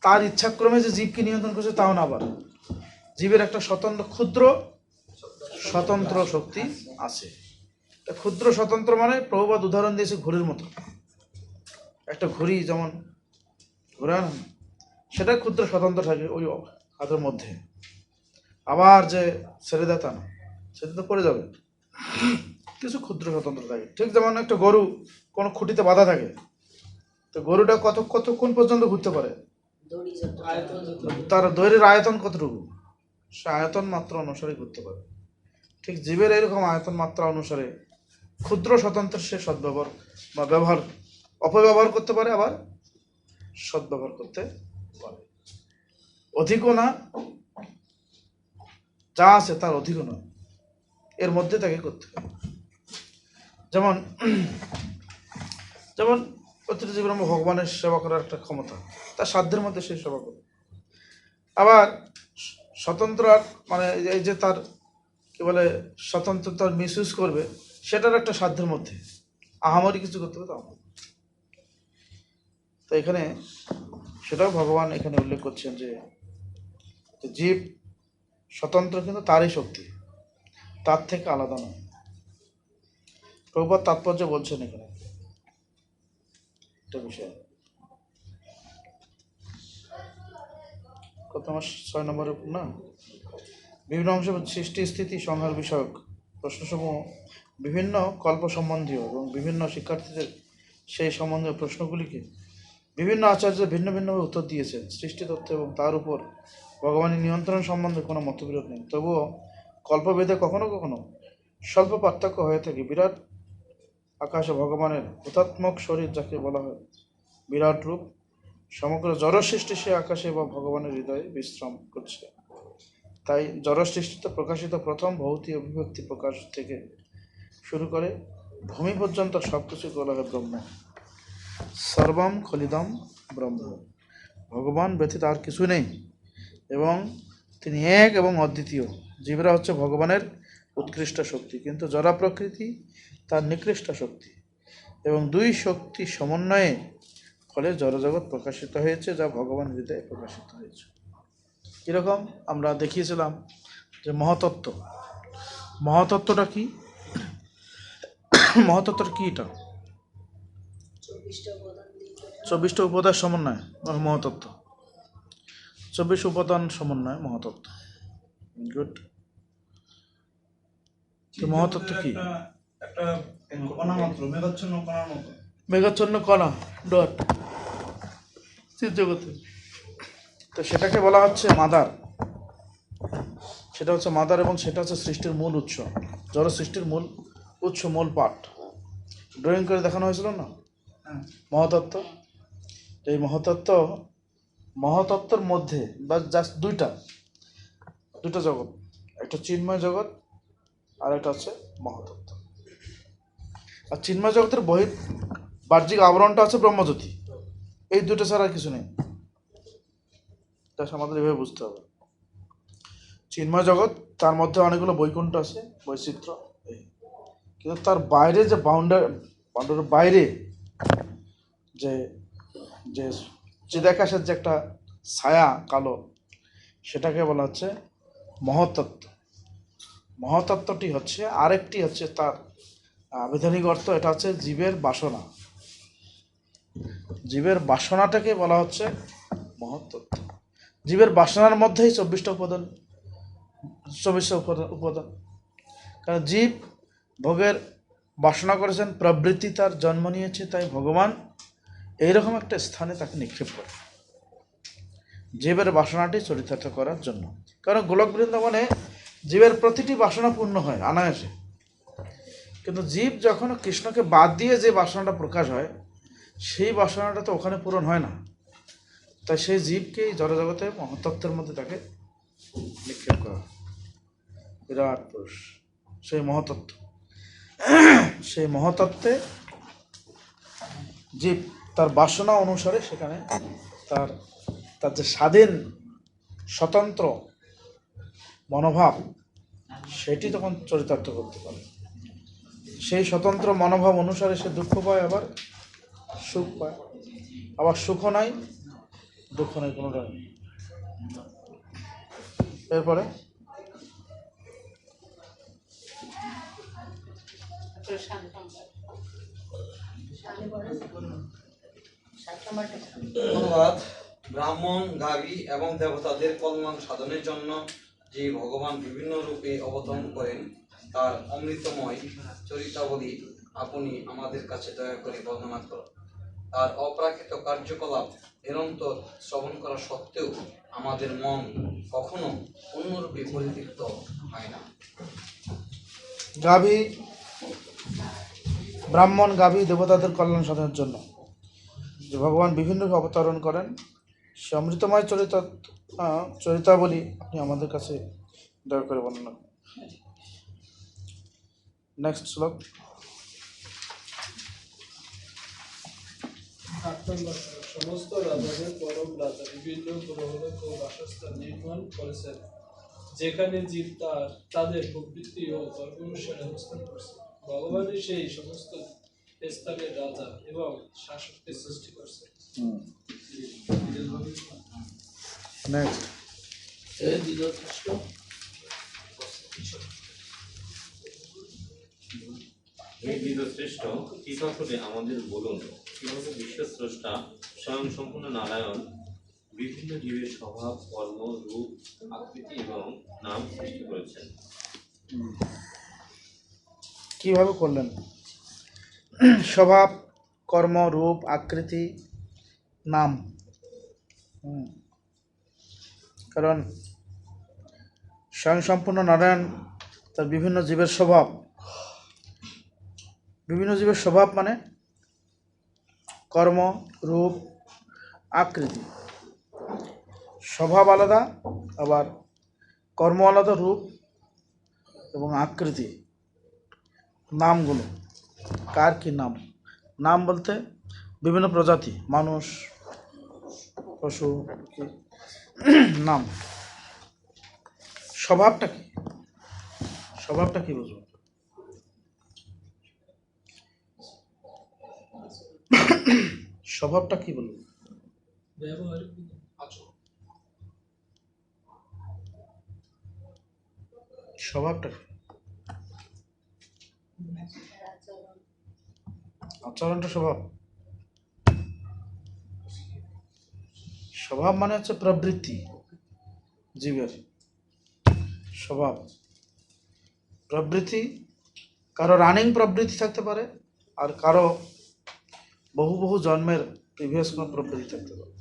তার ইচ্ছাক্রমে যে জীবকে নিয়ন্ত্রণ করছে তাও না। আবার জীবের একটা স্বতন্ত্র শক্তি আছে। ক্ষুদ্র স্বতন্ত্র মানে প্রভুপাদ উদাহরণ দিয়েছে ঘড়ির মতো। একটা ঘড়ি যেমন ঘোরান, সেটা ক্ষুদ্র স্বতন্ত্র থাকে ওই হাতের মধ্যে। আবার যে ছেড়ে দেয় তা না, সেটা তো পড়ে যাবে। কিছু ক্ষুদ্র স্বতন্ত্র থাকে। ঠিক যেমন একটা গরু কোনো খুঁটিতে বাঁধা থাকে, তো গরুটা কতক্ষণ পর্যন্ত ঘুরতে পারে? তার দৈর্ঘ্যের আয়তন কতটুকু, সে আয়তন মাত্রা অনুসারে ঘুরতে পারে। ঠিক জীবের এরকম আয়তন মাত্রা অনুসারে ক্ষুদ্র স্বতন্ত্র সে সদ্ব্যবহার বা অপব্যবহার করতে পারে, আবার সদ্ব্যবহার করতে পারে। অধিকও না, যা আছে তার অধিকও নয়, এর মধ্যে তাকে করতে হবে। যেমন প্রতিটা জীবনে ভগবানের সেবা করার একটা ক্ষমতা, তার সাধ্যের মধ্যে সে সেবা করে। আবার স্বতন্ত্র মানে এই যে তার কি বলে স্বতন্ত্রতার মিসইউজ করবে, সেটার একটা সাধ্যের মধ্যে, আহামরি কিছু করতে হবে তাও। তো এখানে সেটাও ভগবান এখানে উল্লেখ করছেন যে জীব স্বতন্ত্র, কিন্তু তারই শক্তি, তার থেকে আলাদা নয়। প্রভুপাদ তাৎপর্য বলছেন এখানে একটা বিষয়। কত মাস 6 নম্বরের না, বিভিন্ন অংশ সৃষ্টি স্থিতি সংহার বিষয়ক প্রশ্নসমূহ বিভিন্ন কল্প সম্বন্ধীয় এবং বিভিন্ন শিক্ষার্থীদের সেই সম্বন্ধীয় প্রশ্নগুলিকে বিভিন্ন আচার্য ভিন্ন ভিন্নভাবে উত্তর দিয়েছেন। সৃষ্টি তত্ত্ব এবং তার উপর ভগবানের নিয়ন্ত্রণ সম্বন্ধে কোনো মতবিরোধ নেই। তবুও কল্পভেদে কখনো কখনো স্বল্প পার্থক্য হয়ে থাকে। বিরাট আকাশে ভগবানের ভূতাত্মক শরীর, যাকে বলা হয় বিরাট রূপ, সমগ্র জড় সৃষ্টি সে আকাশে বা ভগবানের হৃদয়ে বিশ্রাম করছে। তাই জড় সৃষ্টিতে প্রকাশিত প্রথম ভৌতি অভিব্যক্তি প্রকাশ থেকে শুরু করে ভূমি পর্যন্ত সব কিছু বলা হয় ব্রহ্ম। সর্বম খলিদম ব্রহ্ম, ভগবান ব্যতীত আর কিছু নেই এবং তিনি এক এবং অদ্বিতীয়। জীবরা হচ্ছে ভগবানের উৎকৃষ্ট শক্তি, কিন্তু জড় প্রকৃতি তার নিকৃষ্ট শক্তি, এবং দুই শক্তি সমন্বয়ে ফলে জড়জগৎ প্রকাশিত হয়েছে, যা ভগবান হৃদয়ে প্রকাশিত হয়েছে। কীরকম আমরা দেখিয়েছিলাম যে মহাতত্ত্ব, মহাতত্ত্বটা কি? মহাতত্ত্বটা কি? এটা 24টা উপাদান দিয়ে তৈরি। 24টা উপাদান সমন্বয় মহাতত্ত্ব, 24 উপাদান সমন্বয় মহাতত্ত্ব। গুড। তো মহাতত্ত্ব কি? একটা কণা মাত্র, মেঘাচ্ছন্ন কণার মতো। মেঘাচ্ছন্ন কণা, ডট, জগতে। তো সেটাকে বলা হচ্ছে মাদার, সেটা হচ্ছে মাদার, এবং সেটা হচ্ছে সৃষ্টির মূল উৎস, জড় সৃষ্টির মূল উৎস, মূল পাঠ। ড্রয়িং করে দেখানো হয়েছিল না মহাতত্ত্ব। এই মহাতত্ত্বর মধ্যে বা জাস্ট দুইটা জগৎ, একটা চিন্ময় জগৎ আর একটা হচ্ছে মহাতত্ত্ব। আর চিন্ময় জগতের বাহ্যিক আবরণটা হচ্ছে ব্রহ্মজ্যোতি। এই দুটো ছাড়া কিছু নেই, তা আমাদের এভাবে বুঝতে হবে। চিন্ময় জগৎ, তার মধ্যে অনেকগুলো বৈকুণ্ঠ আছে, বৈচিত্র্য, কিন্তু তার বাইরে যে বাউন্ডারির বাইরে যে যে চিদাকাশের যে একটা ছায়া কালো, সেটাকে বলা হচ্ছে মহাতত্ত্ব। মহাতত্ত্বটি হচ্ছে আরেকটি হচ্ছে তার আবিধানিক অর্থ, এটা হচ্ছে জীবের বাসনা। জীবের বাসনাটাকে বলা হচ্ছে মহাতত্ত্ব। জীবের বাসনার মধ্যেই 24টা উপাদান, 24টা উপাদান। কারণ জীব ভোগের বাসনা করেছেন, প্রবৃত্তি তার জন্ম নিয়েছে, তাই ভগবান এইরকম একটা স্থানে তাকে নিক্ষেপ করে জীবের বাসনাটি চরিতার্থ করার জন্য। কারণ গোলক বৃন্দাবনে জীবের প্রতিটি বাসনা পূর্ণ হয় অনায়াসে, কিন্তু জীব যখন কৃষ্ণকে বাদ দিয়ে যে বাসনাটা প্রকাশ হয়, সেই বাসনাটা তো ওখানে পূরণ হয় না। তাই সেই জীবকে জড়জগতে মহাতত্ত্বের মধ্যে তাকে নিক্ষেপ করা, বিরাট পুরুষ সেই মহাতত্ত্ব। সেই মহাতত্ত্বে জীব তার বাসনা অনুসারে সেখানে তার যে স্বাধীন স্বতন্ত্র মনোভাব, সেটি তখন চরিতার্থ করতে পারে। সেই স্বতন্ত্র মনোভাব অনুসারে সে দুঃখ পায়, আবার সুখ পায়, আবার সুখও নাই, দুঃখ নাই, কোনোটা নেই। এরপরে ধন্যবাদ। ব্রাহ্মণ, গাভী এবং দেবতাদের কল্যাণ সাধনের জন্য যে ভগবান বিভিন্ন রূপে অবতরণ করেন, তার অমৃতময় চরিতাবলী আপনি আমাদের কাছে দয়া করে বর্ণনা করুন। তার অপ্রাকৃত কার্যকলাপ নিরন্তর শ্রবণ করা সত্ত্বেও আমাদের মন কখনো অন্যরূপে পরিতৃপ্ত হয় না। গাভী, ব্রাহ্মণ, গাভী দেবতাদের কল্যাণ সাধনের জন্য যে ভগবান বিভিন্ন অবতরণ করেন, সে অমৃতময় চরিতাবলী আপনি আমাদের কাছে দয়া করে বর্ণনা করুন। নেক্সট শ্লোক। সমস্ত রাজাদের পরম রাজা বিভিন্ন গ্রহলোক ও বাসস্থান নির্মাণ করেছেন, যেখানে জীব তাদের প্রবৃত্তি ও কর্ম অনুসারে অবস্থান করছে। ভগবানের সেই সমস্ত স্থানের রাজা এবং শাসককে সৃষ্টি করছে। নেক্সট। হে শ্রেষ্ঠ, কৃপা করে আমাদের বলুন, কিভাবে বিশ্বস্রষ্টা স্বয়ং সম্পূর্ণ নারায়ণ বিভিন্ন জীবের স্বভাব, কর্ম, রূপ, আকৃতি এবং নাম সৃষ্টি করেছেন। কিভাবে করলেন? স্বভাব, কর্ম, রূপ, আকৃতি, নাম। কারণ স্বয়ং সম্পূর্ণ নারায়ণ তার বিভিন্ন জীবের স্বভাব, মানে কর্ম, রূপ, আকৃতি। স্বভাব আলাদা, আবার কর্ম আলাদা, রূপ এবং আকৃতি। নামগুলো কার কি নাম? নাম বলতে বিভিন্ন প্রজাতি, মানুষ, পশু, নাম। স্বভাবটা কি? স্বভাবটা কি বুঝবো? স্বভাবটা কি বলবো? ব্যবহার স্বভাবটা কি? আচরণটা স্বভাব? স্বভাব মানে হচ্ছে প্রবৃত্তি, জীবের স্বভাব। প্রবৃত্তি কারো রানিং প্রবৃত্তি থাকতে পারে, আর কারো বহু বহু জন্মের প্রিভিয়াস কোনো প্রবৃত্তি থাকতে পারে।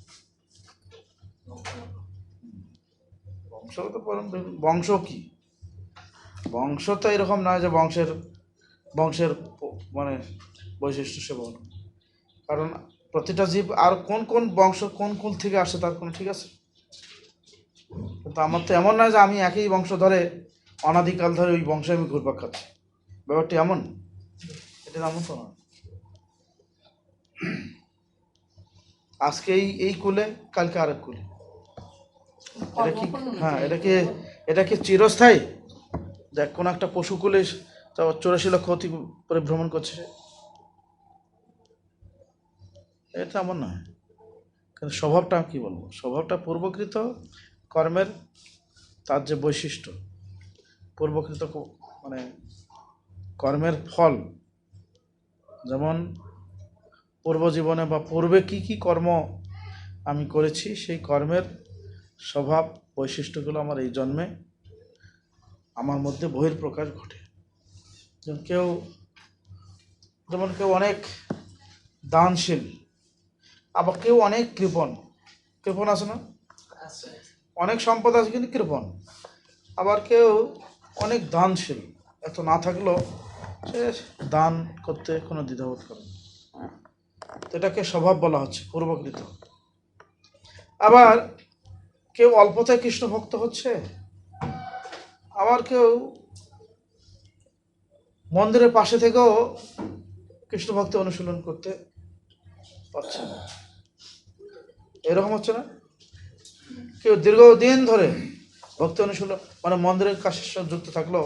বংশগত বংশ কি? বংশ তো এরকম নয় যে বংশের বংশের মানে বৈশিষ্ট্য সে বহন, কারণ প্রতিটা জীব আর কোন কোন বংশ কোন কুল থেকে আসে তার কোনো ঠিক আছে? কিন্তু আমার তো এমন নয় যে আমি একই বংশ ধরে অনাদিকাল ধরে ওই বংশে আমি ঘুরপাক খাচ্ছি, ব্যাপারটি এমন, এটা এমন তো নয়। আজকে এই কুলে, কালকে আরেক কুলে। এটা কি? হ্যাঁ, এটা কি চিরস্থায়ী? দেখ, কোন একটা পশু কুলে 84 লক্ষ অতি পরিভ্রমণ করছে, এটা এমন নয়। কিন্তু স্বভাবটা কি বলবো? স্বভাবটা পূর্বকৃত কর্মের তার যে বৈশিষ্ট্য, পূর্বকৃত মানে কর্মের ফল, যেমন পূর্ব জীবনে বা পূর্বে কি কি কর্ম আমি করেছি, সেই কর্মের স্বভাব বৈশিষ্ট্যগুলো আমার এই জন্মে আমার মধ্যে বহিঃপ্রকাশ ঘটে। যেমন কেউ অনেক দানশীল, আবার কেউ অনেক কৃপণ। কৃপণ আছে না? অনেক সম্পদ আছে কিন্তু কৃপণ। আবার কেউ অনেক দানশীল, এত না থাকলেও সে দান করতে কোনো দ্বিধাবোধ করে না। তো এটাকে স্বভাব বলা হচ্ছে, পূর্বকৃত। আবার কেউ অল্পতায় কৃষ্ণ ভক্ত হচ্ছে, আবার কেউ মন্দিরের পাশে থেকেও কৃষ্ণ ভক্তি অনুশীলন করতে পারছে না, এরকম হচ্ছে না? কেউ দীর্ঘদিন ধরে ভক্তি অনুশীলন মানে মন্দিরের কাছে যুক্ত থাকলেও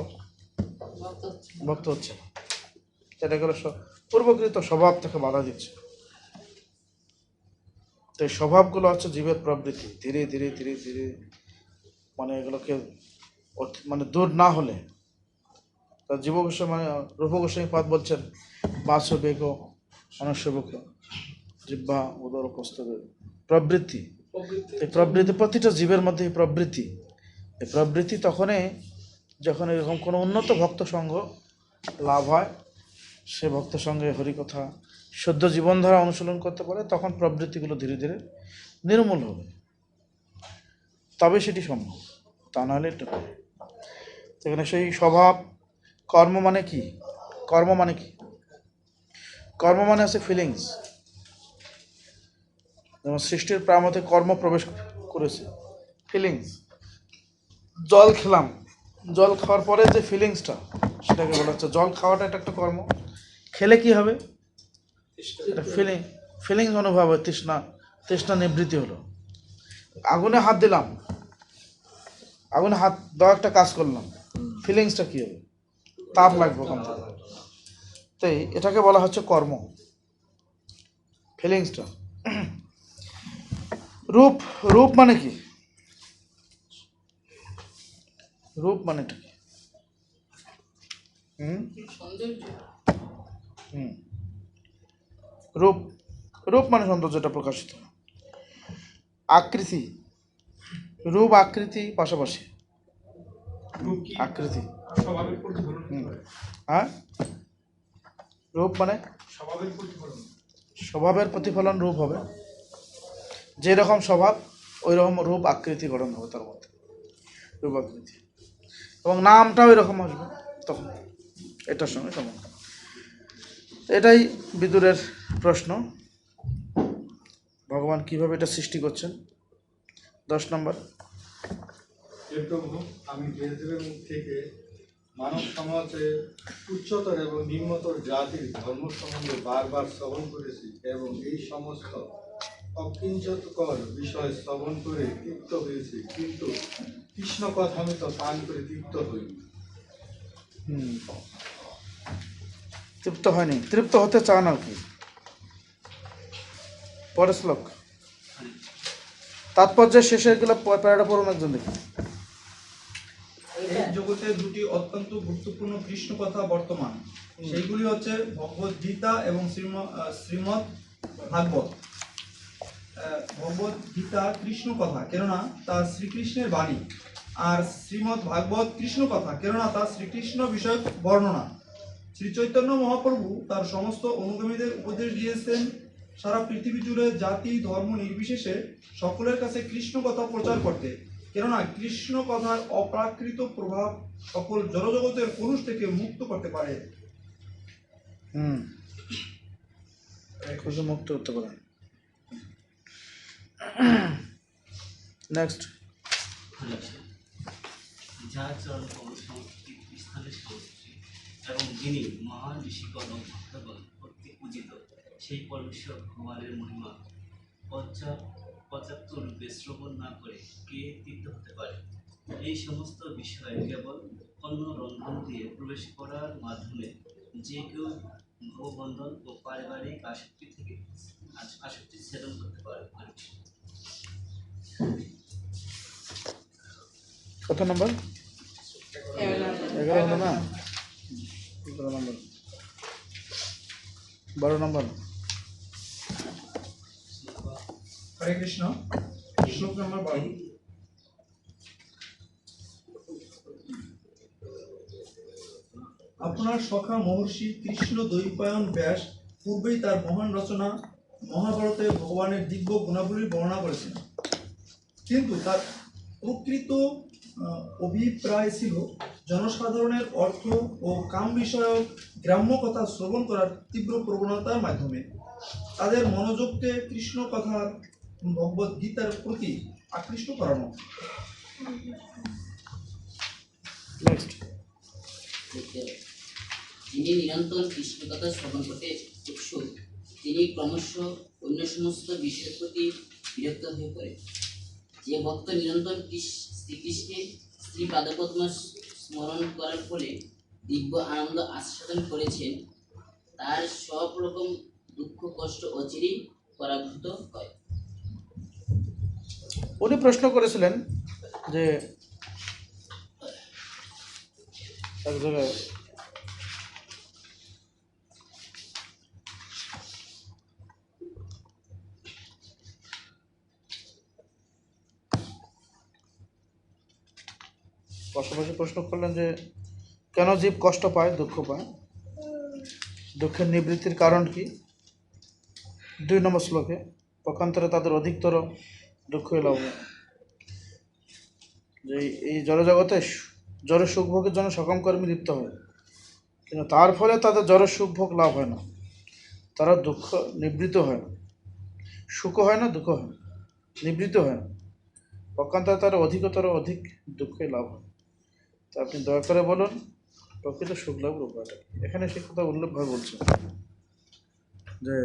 ভক্ত হচ্ছে, এটা গেল পূর্বকৃত স্বভাব থেকে বাধা দিচ্ছে। তো এই স্বভাবগুলো হচ্ছে জীবের প্রবৃত্তি, ধীরে ধীরে ধীরে ধীরে মানে এগুলোকে মানে দূর না হলে, জীব গোস্বামী মানে রূপ গোস্বামী পাদ বলছেন, বাসবেগ অনস্যবক জিহ্বা উদর প্রস্তবেগ প্রবৃত্তি। এই প্রবৃত্তি প্রতিটা জীবের মধ্যে এই প্রবৃত্তি তখনই যখন এরকম কোনো উন্নত ভক্ত সঙ্গ লাভ হয়, সে ভক্ত সঙ্গে হরিকথা শুদ্ধ জীবনধারা অনুশীলন করতে পারে, তখন প্রবৃত্তিগুলো ধীরে ধীরে নির্মূল হবে, তবে সেটি সম্ভব, তা নাহলে এটা নয়। সেখানে সেই স্বভাব। কর্ম মানে কি? কর্ম মানে কি? কর্ম মানে আছে ফিলিংস। যেমন সৃষ্টির প্রামতে কর্ম প্রবেশ করেছে, ফিলিংস। জল খেলাম, জল খাওয়ার পরে যে ফিলিংসটা, সেটাকে বলা হচ্ছে জল খাওয়াটা। এটা একটা কর্ম। খেলে কি হবে? এটা ফিলিংস অনুভব হয়, তৃষ্ণা নিবৃত্তি হলো। আগুনে হাত দিলাম, আগুনে হাত দেওয়া একটা কাজ করলাম, ফিলিংসটা কি হবে? তাপ লাগবে ওখান থেকে। তাই এটাকে বলা হচ্ছে কর্ম, ফিলিংসটা। রূপ মানে কি? রূপ মানে কি? রূপ মানে সৌন্দর্যটা প্রকাশিত। আকৃতি, রূপ আকৃতি পাশাপাশি। আকৃতি, হ্যাঁ, রূপ মানে স্বভাবের প্রতিফলন রূপ হবে। যেরকম স্বভাব ওই রকম রূপ আকৃতি গঠন হবে তার মধ্যে, রূপ আকৃতি। এবং নামটাও এরকম আসবে তখন এটার সঙ্গে সমান। এটাই বিদুরের প্রশ্ন, ভগবান কিভাবে এটা সৃষ্টি করছেন। 10 নম্বর, প্রভু, আমি দেবদেবের মুখ থেকে মানব সমাজে উচ্চতর এবং নিম্নতর জাতির ধর্ম সম্বন্ধে বারবার শ্রবণ করেছি এবং এই সমস্ত অকিঞ্চতকর বিষয় শ্রবণ করে তৃপ্ত হয়েছি, কিন্তু কৃষ্ণ কথা আমি তো পান করে তৃপ্ত হইনি। তৃপ্ত হয়নি, তৃপ্ত হতে চান আর কি। পরের শ্লোক, তাৎপর্যের শেষে গেলে প্যারাটা পড়ুন একজন দেখি। এই জগতে দুটি অত্যন্ত গুরুত্বপূর্ণ কৃষ্ণ কথা বর্তমান, সেইগুলি হচ্ছে ভগবদ গীতা এবং শ্রীমৎ ভাগবত। ভগবদ গীতা কৃষ্ণ কথা, কেননা তা শ্রীকৃষ্ণের বাণী, আর শ্রীমৎ ভাগবত কৃষ্ণ কথা, কেননা তা শ্রীকৃষ্ণ বিষয়ক বর্ণনা। শ্রী চৈতন্য মহাপ্রভু তার সমস্ত অনুগামীদের উপদেশ দিয়েছেন সারা পৃথিবী জুড়ে জাতি ধর্ম নির্বিশেষে সকলের কাছে কৃষ্ণ কথা প্রচার করতে, কেননা কৃষ্ণ কথার অপ্রাকৃত প্রভাব সকল জড়জগতের পুরুষ থেকে মুক্ত করতে পারে। মুক্ত করতে পারেন। নেক্সট, যা চরণ কমল সংস্কৃত স্থানের সংস্কৃতি এবং যিনি মহান ঋষিগণ ও ভক্তগণ কর্তৃক পূজিত, সেই পরমেশ্বর ভগবানের মহিমা পর্যাপ্ত রূপে শ্রবণ না করে কে তৃপ্ত হতে পারে? এই সমস্ত বিষয়ে কেবল অন্য রন্ধন দিয়ে প্রবেশ করার মাধ্যমে যে কেউ ভববন্ধন ও পারিবারিক আসক্তি থেকে আসক্তি ছেদন করতে পারে। কত নম্বর? 11 হলো না, 11 নম্বর, 12 নম্বর। হরে কৃষ্ণ। শ্লোক নম্বর 12। আপনার সখা মহর্ষি কৃষ্ণ দ্বৈপায়ন ব্যাস পূর্বেই তার মহান রচনা মহাভারতে ভগবানের দিব্য গুণাবলীর বর্ণনা করেছেন, কিন্তু তার প্রকৃত অভিপ্রায় ছিল জনসাধারণের অর্থ ও কাম বিষয়ক গ্রাম্য কথা শ্রবণ করার তীব্র প্রবণতার মাধ্যমে তাদের মনোযোগকে কৃষ্ণ কথার ভগবদ গীতার প্রতি আকৃষ্ট করানো। যিনি নিরন্তর কৃষ্ণ কথা শ্রবণ করতে উৎসুক, তিনি ক্রমশ অন্য সমস্ত বিষয়ের প্রতি বিরক্ত হয়ে পড়ে। যে ভক্ত নিরন্তর শ্রীকৃষ্ণের শ্রী পাদপদ্ম স্মরণ করার ফলে দিব্য আনন্দ আস্বাদন করেছেন, তার সব রকম দুঃখ কষ্ট অচিরেই পরাভূত হয়। উনি প্রশ্ন করেছিলেন যে এক জায়গায় পাশাপাশি প্রশ্ন করলেন যে কেন জীব কষ্ট পায়, দুঃখ পায়, দুঃখের নিবৃত্তির কারণ কি। 2 নম্বর শ্লোকে, পক্ষান্তরে তাদের অধিকতর দুঃখ লাভ হয়, যে এই জড়জগতে জড় সুখ ভোগের জন্য সকম কর্মী লিপ্ত হয়, কিন্তু তার ফলে তাদের জড় সুখ ভোগ লাভ হয় না, তারা দুঃখ নিবৃত্ত হয় না, সুখ হয় না, দুঃখ হয় না, নিবৃত্ত হয় না, পক্ষান্তরে তারা অধিক দুঃখে লাভ হয়। তা আপনি দয়া করে বলুন প্রকৃত সুখ লাভের উপায়টা। এখানে সে কথা উল্লেখভাবে বলছে যে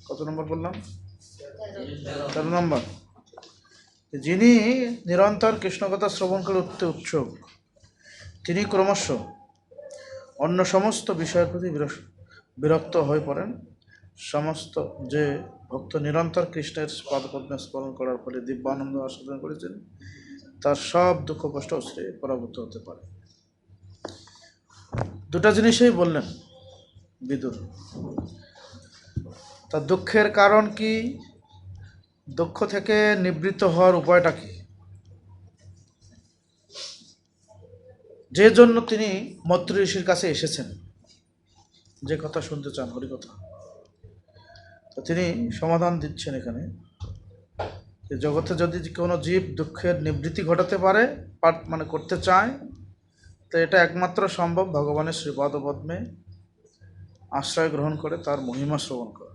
কত নম্বর বললাম, 13 নম্বর, যিনি নিরন্তর কৃষ্ণ কথা শ্রবণ করে উঠতে উৎসুক, তিনি ক্রমশ অন্য সমস্ত বিষয়ের প্রতি বিরক্ত হয়ে পড়েন। সমস্ত যে ভক্ত নিরন্তর কৃষ্ণের পাদপদ্মে স্মরণ করার ফলে দিব্যানন্দ আস্বাদন করেছেন, তার সব দুঃখ কষ্ট অশ্রে পরাভূত হতে পারে। 2টা জিনিসই বললেন বিদুর। তার দুঃখের কারণ কি, দুঃখ থেকে নিবৃত্ত হওয়ার উপায়টা কি, যে জন্য তিনি মৈত্রী ঋষির কাছে এসেছেন, যে কথা শুনতে চান, হরিকথা। তো তিনি সমাধান দিচ্ছেন এখানে যে জগতে যদি কোনো জীব দুঃখের নিবৃত্তি ঘটাতে পারে, মানে করতে চায়, তো এটা একমাত্র সম্ভব ভগবানের শ্রীপাদপদ্মে আশ্রয় গ্রহণ করে তার মহিমা শ্রবণ করা।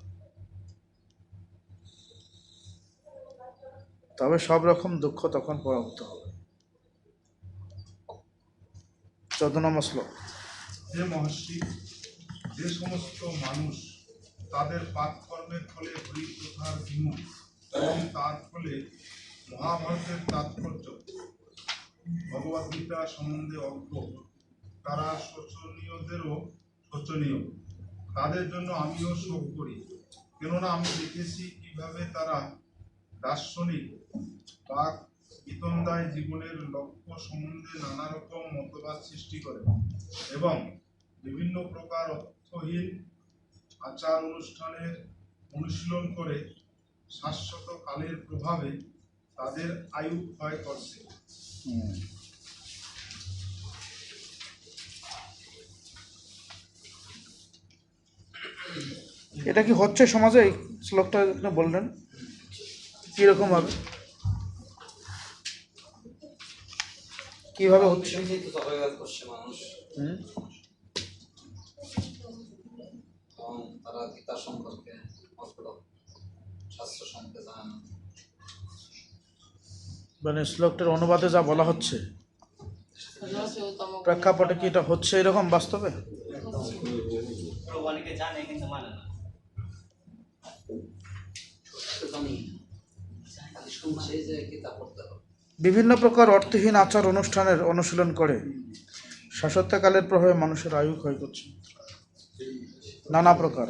তবে সব রকম দুঃখ তখন পরাভূত হবে। 14 নম্বর শ্লোক। হে মহর্ষি, যে সমস্ত মানুষ তাদের পাপকর্মের ফলে হরিকথার বিমুখ এবং তার ফলে মহাভারতের তাৎপর্য ভগবদ্গীতা সম্বন্ধে অজ্ঞ, তারা শোচনীয়দেরও শোচনীয়। তাদের জন্য আমিও শোক করি, কেননা আমি দেখেছি কিভাবে তারা দার্শনিক বা বিতন্দায় জীবনের লক্ষ্য সম্বন্ধে নানা রকম মতবাদ সৃষ্টি করে এবং বিভিন্ন প্রকার অর্থহীন আচার অনুষ্ঠানের অনুশীলন করে শাশ্বত কালের প্রভাবে তাদের আয়ু ক্ষয় করছে। এটা কি হচ্ছে সমাজে? এই শ্লোকটা আপনি বললেন কিরকম ভাবে, কিভাবে হচ্ছে? করছে মানুষ এবং তারা গীতা সম্পর্কে শাস্ত্র সম্পর্কে জানে না। মানে শ্লোকটার অনুবাদে যা বলা হচ্ছে প্রেক্ষাপটে কি এটা হচ্ছে এরকম বাস্তবে? অনেকে জানে কিন্তু মানে না। বিভিন্ন প্রকার অর্থহীন আচার অনুষ্ঠানের অনুশীলন করে শাশ্বতকালের প্রভাবে মানুষের আয়ু ক্ষয় করছে। নানা প্রকার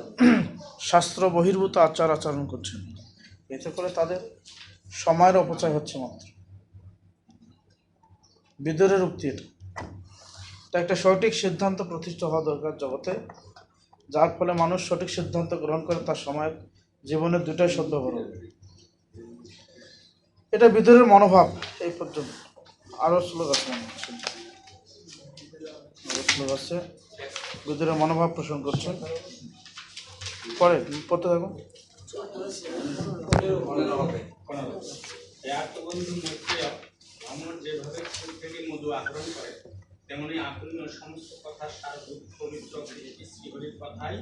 শাস্ত্র বহির্ভূত আচার আচরণ করছেন, এতে করে তাদের সময়ের অপচয় হচ্ছে মাত্র। বিদুরের উক্তি এটা। তা একটা সঠিক সিদ্ধান্ত প্রতিষ্ঠা হওয়া দরকার জগতে, যার ফলে মানুষ সঠিক সিদ্ধান্ত গ্রহণ করে তার সময়ের জীবনের দুটাই সদ্ব্যবহার হবে। এটা বিদুরের মনোভাব। এই পর্যন্ত আরো শ্লোক আছে, শ্লোক আছে বিদুরের মনোভাব পোষণ করছে। পরে পড়তে থাকুন। আত্মবন্ধু মৈত্রেয় ব্রাহ্মণ যেভাবে ফুল থেকে মধু আহরণ করে, তেমনি আপনি সমস্ত কথা সারা পবিত্র শ্রীহরির কথাই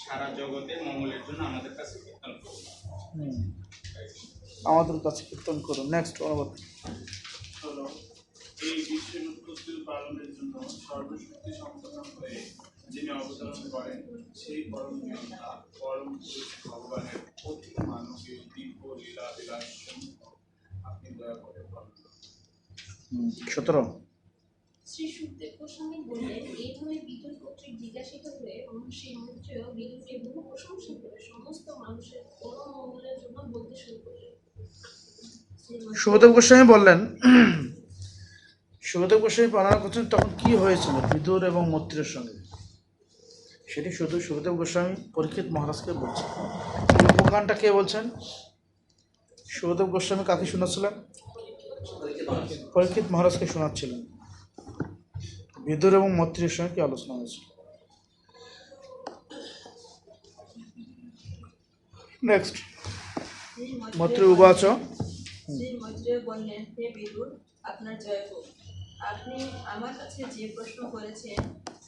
সারা জগতে মঙ্গলের জন্য আমাদের কাছে কীর্তন করুন। আমাদের কাছে কীর্তন করুন। নেক্সট অনুবাদ। এই বিশ্বের উৎপত্তি পালনের জন্য সর্বশক্তি সম্পন্ন হয়ে যিনি অবতরণ করেন, সেই পরম নিয়ন্তা পরম পুরুষ ভগবানের অতি মানবীয় দিব্য লীলা বিলাস আপনি দয়া করে বলেন। 17। শ্রী সুখদেব গোস্বামী বললেন, এইভাবে বিদুর কর্তৃক জিজ্ঞাসিত হয়ে মহর্ষি মৈত্রেয় বিদুরকে বহু প্রশংসা করে সমস্ত মানুষের পরম মঙ্গলের জন্য বলতে শুরু করলেন। সুখদেব গোস্বামী বললেন, সুখদেব গোস্বামী বর্ণনা করছেন তখন কি হয়েছিল বিদুর এবং মৈত্রের সঙ্গে। সেটি শুধু সুখদেব গোস্বামী পরীক্ষিত মহারাজকে বলছেন। এই উপগানটা কে বলছেন? সুখদেব গোস্বামী কাকে শোনাচ্ছিলেন? পরীক্ষিত মহারাজকে শোনাচ্ছিলেন বিদুর এবং মৈত্রের সঙ্গে কি আলোচনা হয়েছিল। নেক্সট মৈত্রী উবাচ। শ্রী মৈত্রেয় বললেন, হে বিদুর, আপনার জয় হোক। আপনি আমার কাছে যে প্রশ্ন করেছেন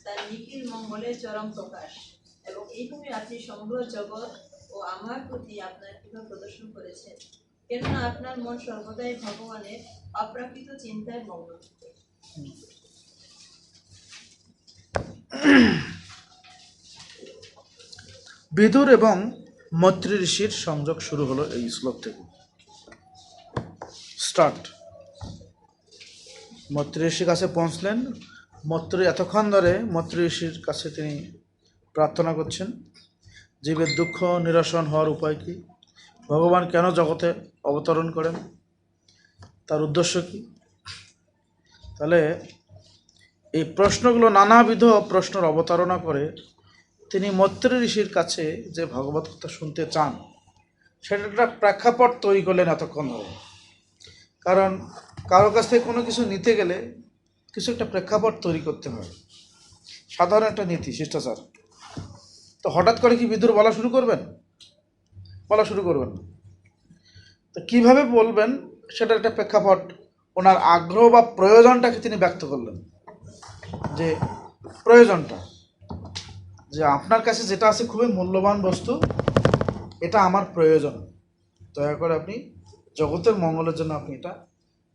তার নিখিল মঙ্গলের চরম প্রকাশ, এবং এইভাবে আপনি সমগ্র জগৎ ও আমার প্রতি আপনার কৃপা প্রদর্শন করেছেন, কেননা আপনার মন সর্বদাই ভগবানের অপ্রাকৃত চিন্তায় মগ্ন। বিদুর এবং মৈত্রী ঋষির সংযোগ শুরু হলো এই শ্লোক থেকে। স্টার্ট। মৈত্রী ঋষির কাছে পৌঁছলেন। মৈত্রী এতক্ষণ ধরে মৈত্রী ঋষির কাছে তিনি প্রার্থনা করছেন জীবের দুঃখ নিরসন হওয়ার উপায় কি, ভগবান কেন জগতে অবতরণ করেন, তার উদ্দেশ্য কি। তাহলে এই প্রশ্নগুলো নানাবিধ প্রশ্নের অবতারণা করে তিনি মৈত্রী ঋষির কাছে যে ভগবত কথা শুনতে চান সেটা একটা প্রেক্ষাপট তৈরি করলেন এতক্ষণ ধরে। কারণ কারো কাছ থেকে কোনো কিছু নিতে গেলে কিছু একটা প্রেক্ষাপট তৈরি করতে হয়, সাধারণ একটা নীতি শিষ্টাচার। তো হঠাৎ করে কি বিদুর বলা শুরু করবেন? বলা শুরু করবেন না। তো কীভাবে বলবেন সেটার একটা প্রেক্ষাপট, ওনার আগ্রহ বা প্রয়োজনটাকে তিনি ব্যক্ত করলেন। যে প্রয়োজনটা, যে আপনার কাছে যেটা আছে খুবই মূল্যবান বস্তু, এটা আমার প্রয়োজন, দয়া করে আপনি জগতের মঙ্গলের জন্য আপনি এটা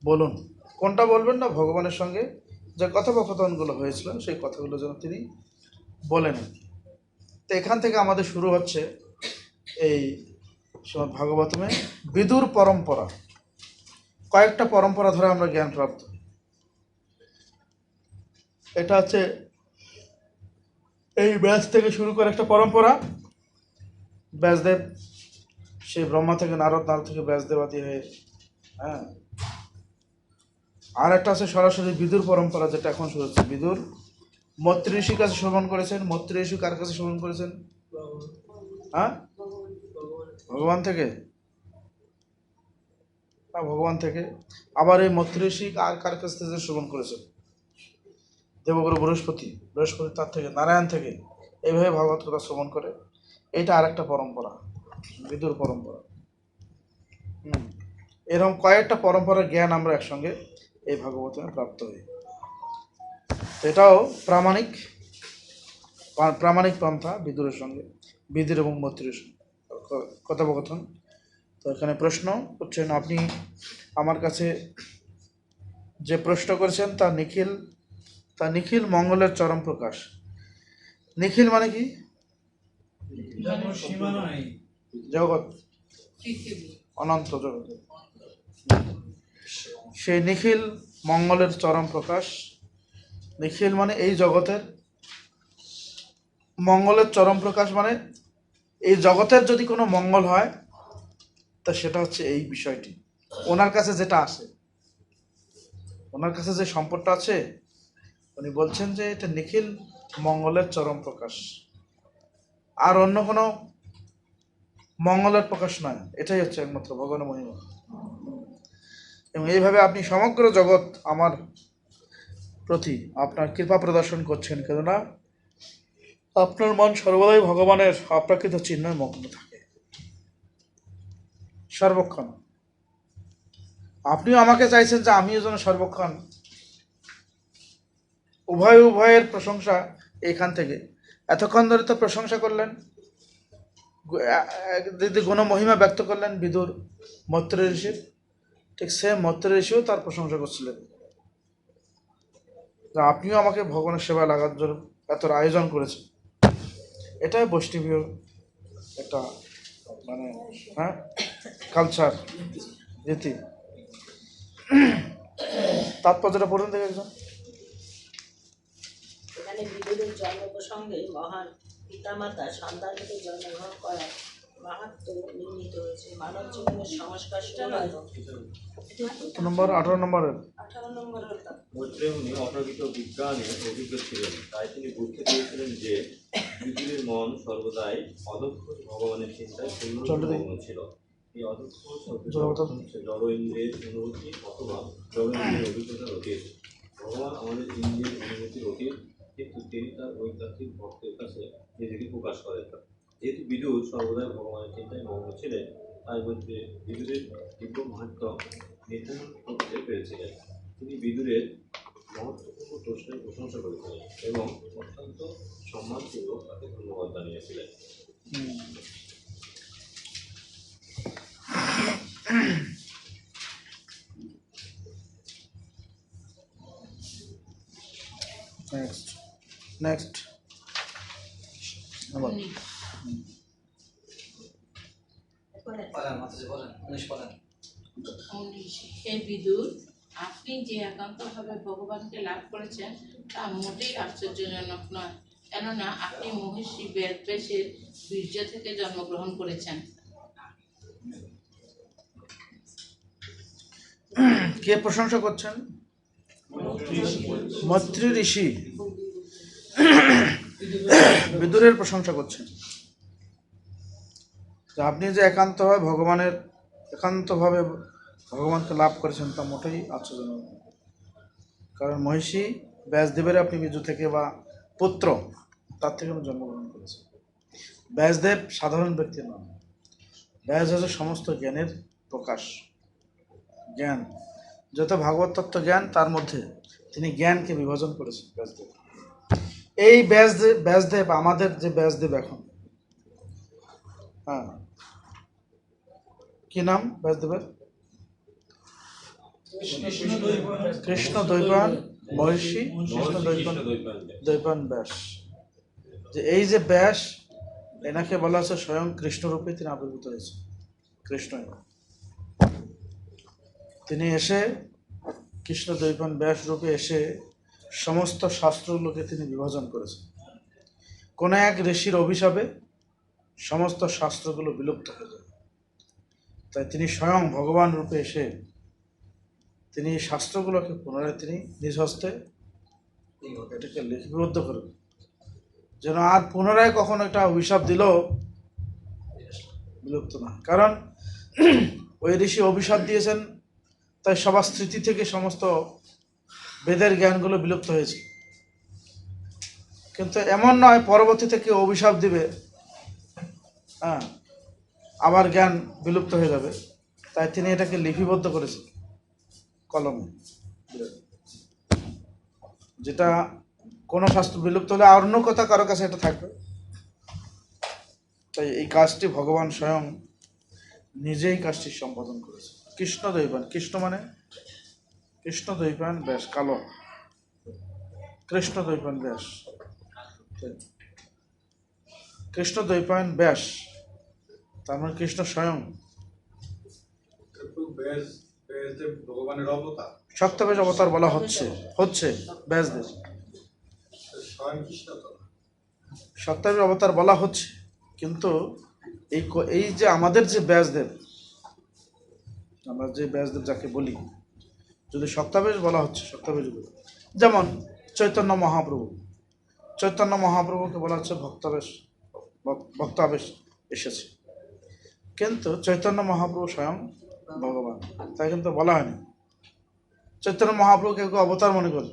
বলুন। কোনটা বলবেন না? ভগবানের সঙ্গে যে কথোপকথনগুলো হয়েছিল সেই কথাগুলো যেন তিনি বলেন। তো এখান থেকে আমাদের শুরু হচ্ছে এই শ্রীমদ্ ভাগবতমে বিদুর পরম্পরা। কয়েকটা পরম্পরা ধরে আমরা জ্ঞান প্রাপ্ত। এটা হচ্ছে এই ব্যাস থেকে শুরু করে একটা পরম্পরা, ব্যাসদেব সেই ব্রহ্মা থেকে নারদ, নারদ থেকে ব্যাসদেব আদি হয়ে, হ্যাঁ। আর একটা আছে সরাসরি বিদুর পরম্পরা, যেটা এখন শুরু হচ্ছে। বিদুর মৈত্রী ঋষির কাছে শ্রবণ করেছেন। মৈত্রী ঋষি কার কাছে শ্রবণ করেছেন? হ্যাঁ, ভগবান থেকে। হ্যাঁ, ভগবান থেকে। আবার এই মৈত্রী ঋষি আর কার কাছ থেকে শ্রবণ করেছেন? দেবগুরু বৃহস্পতি, বৃহস্পতি তার থেকে, নারায়ণ থেকে। এইভাবে ভাগবত কথা শ্রবণ করে। এটা আর একটা পরম্পরা, বিদুর পরম্পরা। এরকম কয়েকটা পরম্পরার জ্ঞান আমরা একসঙ্গে এই ভাগবতে প্রাপ্ত হই। এটাও প্রামাণিক পন্থা বিদুরের সঙ্গে, বিদুর এবং মৈত্রীর কথোপকথন। তো এখানে প্রশ্ন করছেন, আপনি আমার কাছে যে প্রশ্ন করেছেন তা নিখিল মঙ্গলের চরম প্রকাশ। নিখিল মানে কি? জগৎ, অনন্ত জগৎ। সেই নিখিল মঙ্গলের চরম প্রকাশ। নিখিল মানে এই জগতের মঙ্গলের চরম প্রকাশ, মানে এই জগতের যদি কোনো মঙ্গল হয় তা সেটা হচ্ছে এই বিষয়টি। ওনার কাছে যেটা আসে, ওনার কাছে যে সম্পদটা আছে, উনি বলছেন যে এটা নিখিল মঙ্গলের চরম প্রকাশ, আর অন্য কোনো মঙ্গলের প্রকাশ নয়। এটাই হচ্ছে একমাত্র ভগবানের মহিমা। এবং এইভাবে আপনি সমগ্র জগৎ আমার প্রতি আপনার কৃপা প্রদর্শন করছেন, কেননা আপনার মন সর্বদাই ভগবানের অপ্রাকৃত চিহ্নয় মগ্ন থাকে সর্বক্ষণ। আপনিও আমাকে চাইছেন যে আমিও যেন সর্বক্ষণ উভয়ের প্রশংসা এখান থেকে। এতক্ষণ ধরে তো প্রশংসা করলেন, গুণমহিমা ব্যক্ত করলেন বিদুর মৈত্রী ঋষির। ঠিক সে মৈত্রী ঋষিও তার প্রশংসা করছিলেন। আপনিও আমাকে ভগবানের সেবায় লাগার জন্য এত আয়োজন করেছেন। এটাই বৈষ্ণবীয় একটা মানে হ্যাঁ কালচার, রীতি। তাৎপর্যটা পড়ুন দেখে একজন। এখানে বিদুরের জন্ম প্রসঙ্গে মহান পিতামাতা সন্তানকে জন্মগ্রহণ করার মাহাত্ম্য নির্মিত হয়েছে। মানব জীবনের সংস্কার নম্বর 18 নম্বরের মৈত্রেয় মুনি অপ্রাকৃত বিজ্ঞানে অভিজ্ঞ ছিলেন, তাই তিনি বুঝতে পেরেছিলেন যে পৃথিবীর মন সর্বদাই অদক্ষ ভগবানের চিন্তায় পূর্ণ ছিল। এই অদক্ষ হচ্ছে জড় ইন্দ্রিয়ের অনুভূতি অথবা জড় ইন্দ্রিয়ের অভিজ্ঞতার অতীত। ভগবান আমাদের ইন্দ্রিয়ের অনুভূতির অতীত, কিন্তু তিনি তার ঐকান্তিক ভক্তের কাছে নিজেকে প্রকাশ করেন। যেহেতু বিদুর সর্বদাই ভগবানের চিন্তায় মগ্ন ছিলেন, তাই মধ্যে বিদুরের দিব্য মাহাত্ম্য নির্ধারণ করতে পেরেছিলেন। তিনি বিদুরের মহত্বপূর্ণ প্রশ্নের প্রশংসা করেছিলেন এবং অত্যন্ত সম্মানপূর্বক তাকে ধন্যবাদ জানিয়েছিলেন। নেক্সট হে বিদুর, আপনি যে একান্তভাবে ভগবানকে লাভ করেছেন তা মোটেই আশ্চর্যজনক নয়, কেননা আপনি মহর্ষি বেদব্যাসের বীর্য থেকে জন্মগ্রহণ করেছেন। কে প্রশংসা করছেন? মৈত্রী ঋষি বিদুরের প্রশংসা করছেন। আপনি যে একান্তভাবে ভগবানকে লাভ করেছেন তা মোটেই আশ্চর্যজনক। কারণ মহিষী ব্যাসদেবের আপনি বীর্য থেকে বা পুত্র, তার থেকে আমি জন্মগ্রহণ করেছি। ব্যাসদেব সাধারণ ব্যক্তি নন, ব্যাস হচ্ছে সমস্ত জ্ঞানের প্রকাশ। জ্ঞান যত ভাগবত তত্ত্ব জ্ঞান, তার মধ্যে তিনি জ্ঞানকে বিভাজন করেছেন ব্যাসদেব। এই ব্যাসদেব আমাদের যে ব্যাসদেব এখন, হ্যাঁ, কি নাম ব্যাসদেবের? কৃষ্ণ দ্বৈপায়ন মহর্ষি কৃষ্ণ দ্বৈপায়ন ব্যাস, যে এই যে ব্যাস, এনাকে বলা হচ্ছে স্বয়ং কৃষ্ণরূপে তিনি আবির্ভূত হয়েছে। কৃষ্ণ তিনি এসে কৃষ্ণ দ্বৈপায়ন ব্যাস রূপে এসে সমস্ত শাস্ত্রগুলোকে তিনি বিভাজন করেছেন। কোন এক ঋষির অভিশাপে সমস্ত শাস্ত্রগুলো বিলুপ্ত হয়ে যায়, তাই তিনি স্বয়ং ভগবান রূপে এসে তিনি শাস্ত্রগুলোকে পুনরায় তিনি নিজ হস্তে এটাকে লিপিবদ্ধ করবেন, যেন আর পুনরায় কখনো একটা অভিশাপ দিল বিলুপ্ত না। কারণ ওই ঋষি অভিশাপ দিয়েছেন, তাই সবার স্মৃতি থেকে সমস্ত বেদের জ্ঞানগুলো বিলুপ্ত হয়েছে। কিন্তু এমন নয় পরবর্তীতে কেউ অভিশাপ দিবে, হ্যাঁ, আবার জ্ঞান বিলুপ্ত হয়ে যাবে, তাই তিনি এটাকে লিপিবদ্ধ করেছেন কলমে, যেটা কোনো শাস্ত্র বিলুপ্ত হলে আর অন্য কথা কারো কাছে এটা থাকবে। তাই এই কাজটি ভগবান স্বয়ং নিজেই কাজটি সম্পাদন করেছে। কৃষ্ণ দ্বৈপায়ন, কৃষ্ণ মানে কৃষ্ণ দ্বৈপায়ন ব্যাস, কালো কৃষ্ণ দ্বৈপায়ন ব্যাস, কৃষ্ণ দ্বৈপায়ন ব্যাস, তার মানে কৃষ্ণ স্বয়ং ভগবানের অবতার, সপ্তবেশ অবতার বলা হচ্ছে ব্যাসদেব, সপ্তবেশ অবতার বলা হচ্ছে। কিন্তু এই যে আমাদের যে ব্যাসদেব, আমরা যে ব্যাসদেব যাকে বলি, যদি সপ্তাবেশ বলা হচ্ছে, সপ্তাবেশ যেমন চৈতন্য মহাপ্রভুকে বলা হচ্ছে ভক্তাবেশ এসেছে, কিন্তু চৈতন্য মহাপ্রভু স্বয়ং ভগবান, তাই কিন্তু বলা হয়নি। চৈতন্য মহাপ্রভু কেউ কেউ অবতার মনে করে,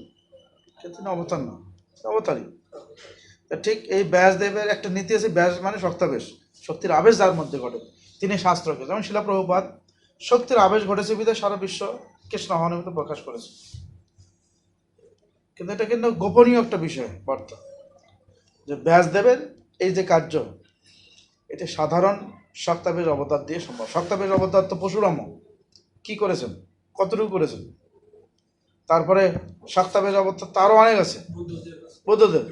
কিন্তু তিনি অবতার না, অবতারই। ঠিক এই ব্যাসদেবের একটা নীতি আছে, ব্যাস মানে শক্তাবেশ, শক্তির আবেশ যার মধ্যে ঘটে, তিনি শাস্ত্রকে, যেমন শিলা প্রভুপাদ শক্তির আবেশ ঘটেছে বিধায় সারা বিশ্ব কৃষ্ণ আহ্বানের মধ্যে প্রকাশ করেছে। কিন্তু এটা কিন্তু গোপনীয় একটা বিষয় বার্তা, যে ব্যাসদেবের এই যে কার্য, এটা সাধারণ শক্তাবেশ অবতার দিয়ে সম্ভব। শক্তাবেশ অবতার তো পরশুরাম কি করেছেন, কতটুকু করেছেন, তারপরে শক্তাবেশ অবতার তারও অনেক আছে, বুদ্ধদেব।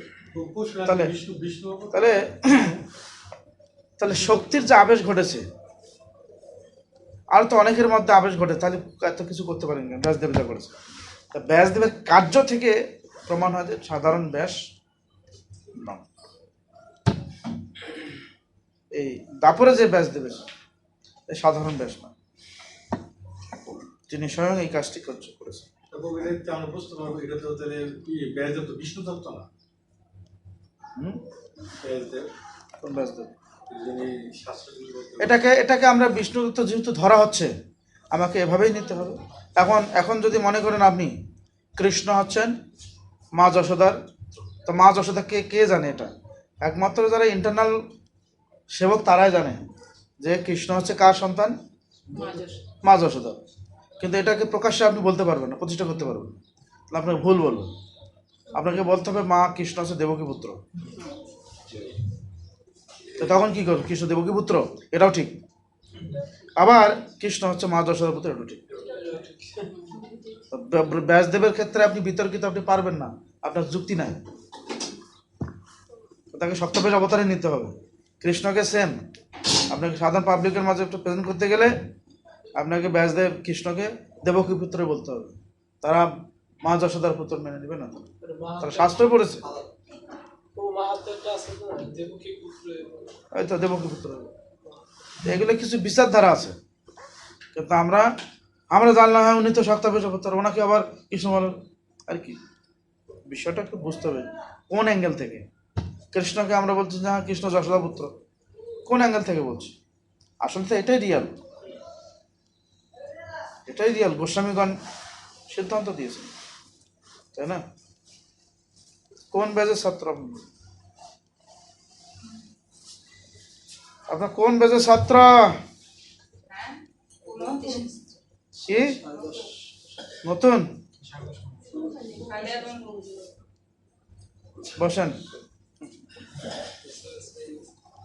তাহলে তাহলে তাহলে শক্তির যে আবেশ ঘটেছে, আর তো অনেকের মধ্যে আবেশ ঘটে, তাহলে এত কিছু করতে পারেন না, ব্যাসদেব যা করেছে। তা ব্যাসদেবের কার্য থেকে প্রমাণ হয় যে সাধারণ ব্যাস নন। এই দাপরে যে ব্যাসদেবের সাধারণ ব্যাস না, তিনি স্বয়ং এই কাজটি করেছেন। আমরা বুঝতে পারবো এটা তো তাহলে কি ব্যাসদেব তো বিষ্ণু তত্ত্ব না? ব্যাসদেব এটাকে আমরা বিষ্ণু তত্ত্ব যেহেতু ধরা হচ্ছে, আমাকে এভাবেই নিতে হবে। এখন যদি মনে করেন আপনি কৃষ্ণ হচ্ছেন মা যশোদার, তো মা যশোদা কে জানে? এটা একমাত্র যারা ইন্টারনাল সেবক তারাই জানে যে কৃষ্ণ হচ্ছে কার সন্তান, মা যশোদা। কিন্তু এটাকে প্রকাশ্যে আপনি বলতে পারবেন না, প্রতিষ্ঠা করতে পারবেন না, আপনাকে ভুল বলবেন। আপনাকে বলতে হবে মা কৃষ্ণ হচ্ছে দেবকী পুত্র, তো তখন কি করবে? কৃষ্ণ দেবকী পুত্র, এটাও ঠিক। আবার কৃষ্ণ হচ্ছে মা যশোদার পুত্র, এটাও ঠিক। ব্যাসদেবের ক্ষেত্রে আপনি বিতর্কিত আপনি পারবেন না, আপনার যুক্তি নাই, তাকে সপ্তবেশ অবতারে নিতে হবে। কৃষ্ণকে সেম আপনাকে সাধারণ পাবলিকের মাঝে একটু প্রেজেন্ট করতে গেলে আপনাকে ব্যাসদেব কৃষ্ণকে দেবকী পুত্র বলতে হবে, তারা মা যশোদার পুত্র মেনে নেবে না, তারা শাস্ত্র পড়েছে, হয়তো দেবকী পুত্র। এগুলো কিছু বিচারধারা আছে, কিন্তু আমরা জানলাম হ্যাঁ উনি তো সপ্তাবেশ অবতার, ওনাকে আবার কৃষ্ণ বলেন আর কি। বিষয়টা একটু বুঝতে হবে কোন অ্যাঙ্গেল থেকে। কৃষ্ণকে আমরা বলছি যে হ্যাঁ কৃষ্ণ যশোদা পুত্র, কোন অ্যাঙ্গেল থেকে বলছি? আসলে তো এটাই রিয়াল, গোস্বামীগণ সিদ্ধান্ত দিয়েছেন, তাই না? কোন ব্যাচের ছাত্র আপনার? কোন ব্যাচের ছাত্র? কি নতুন? বসেন,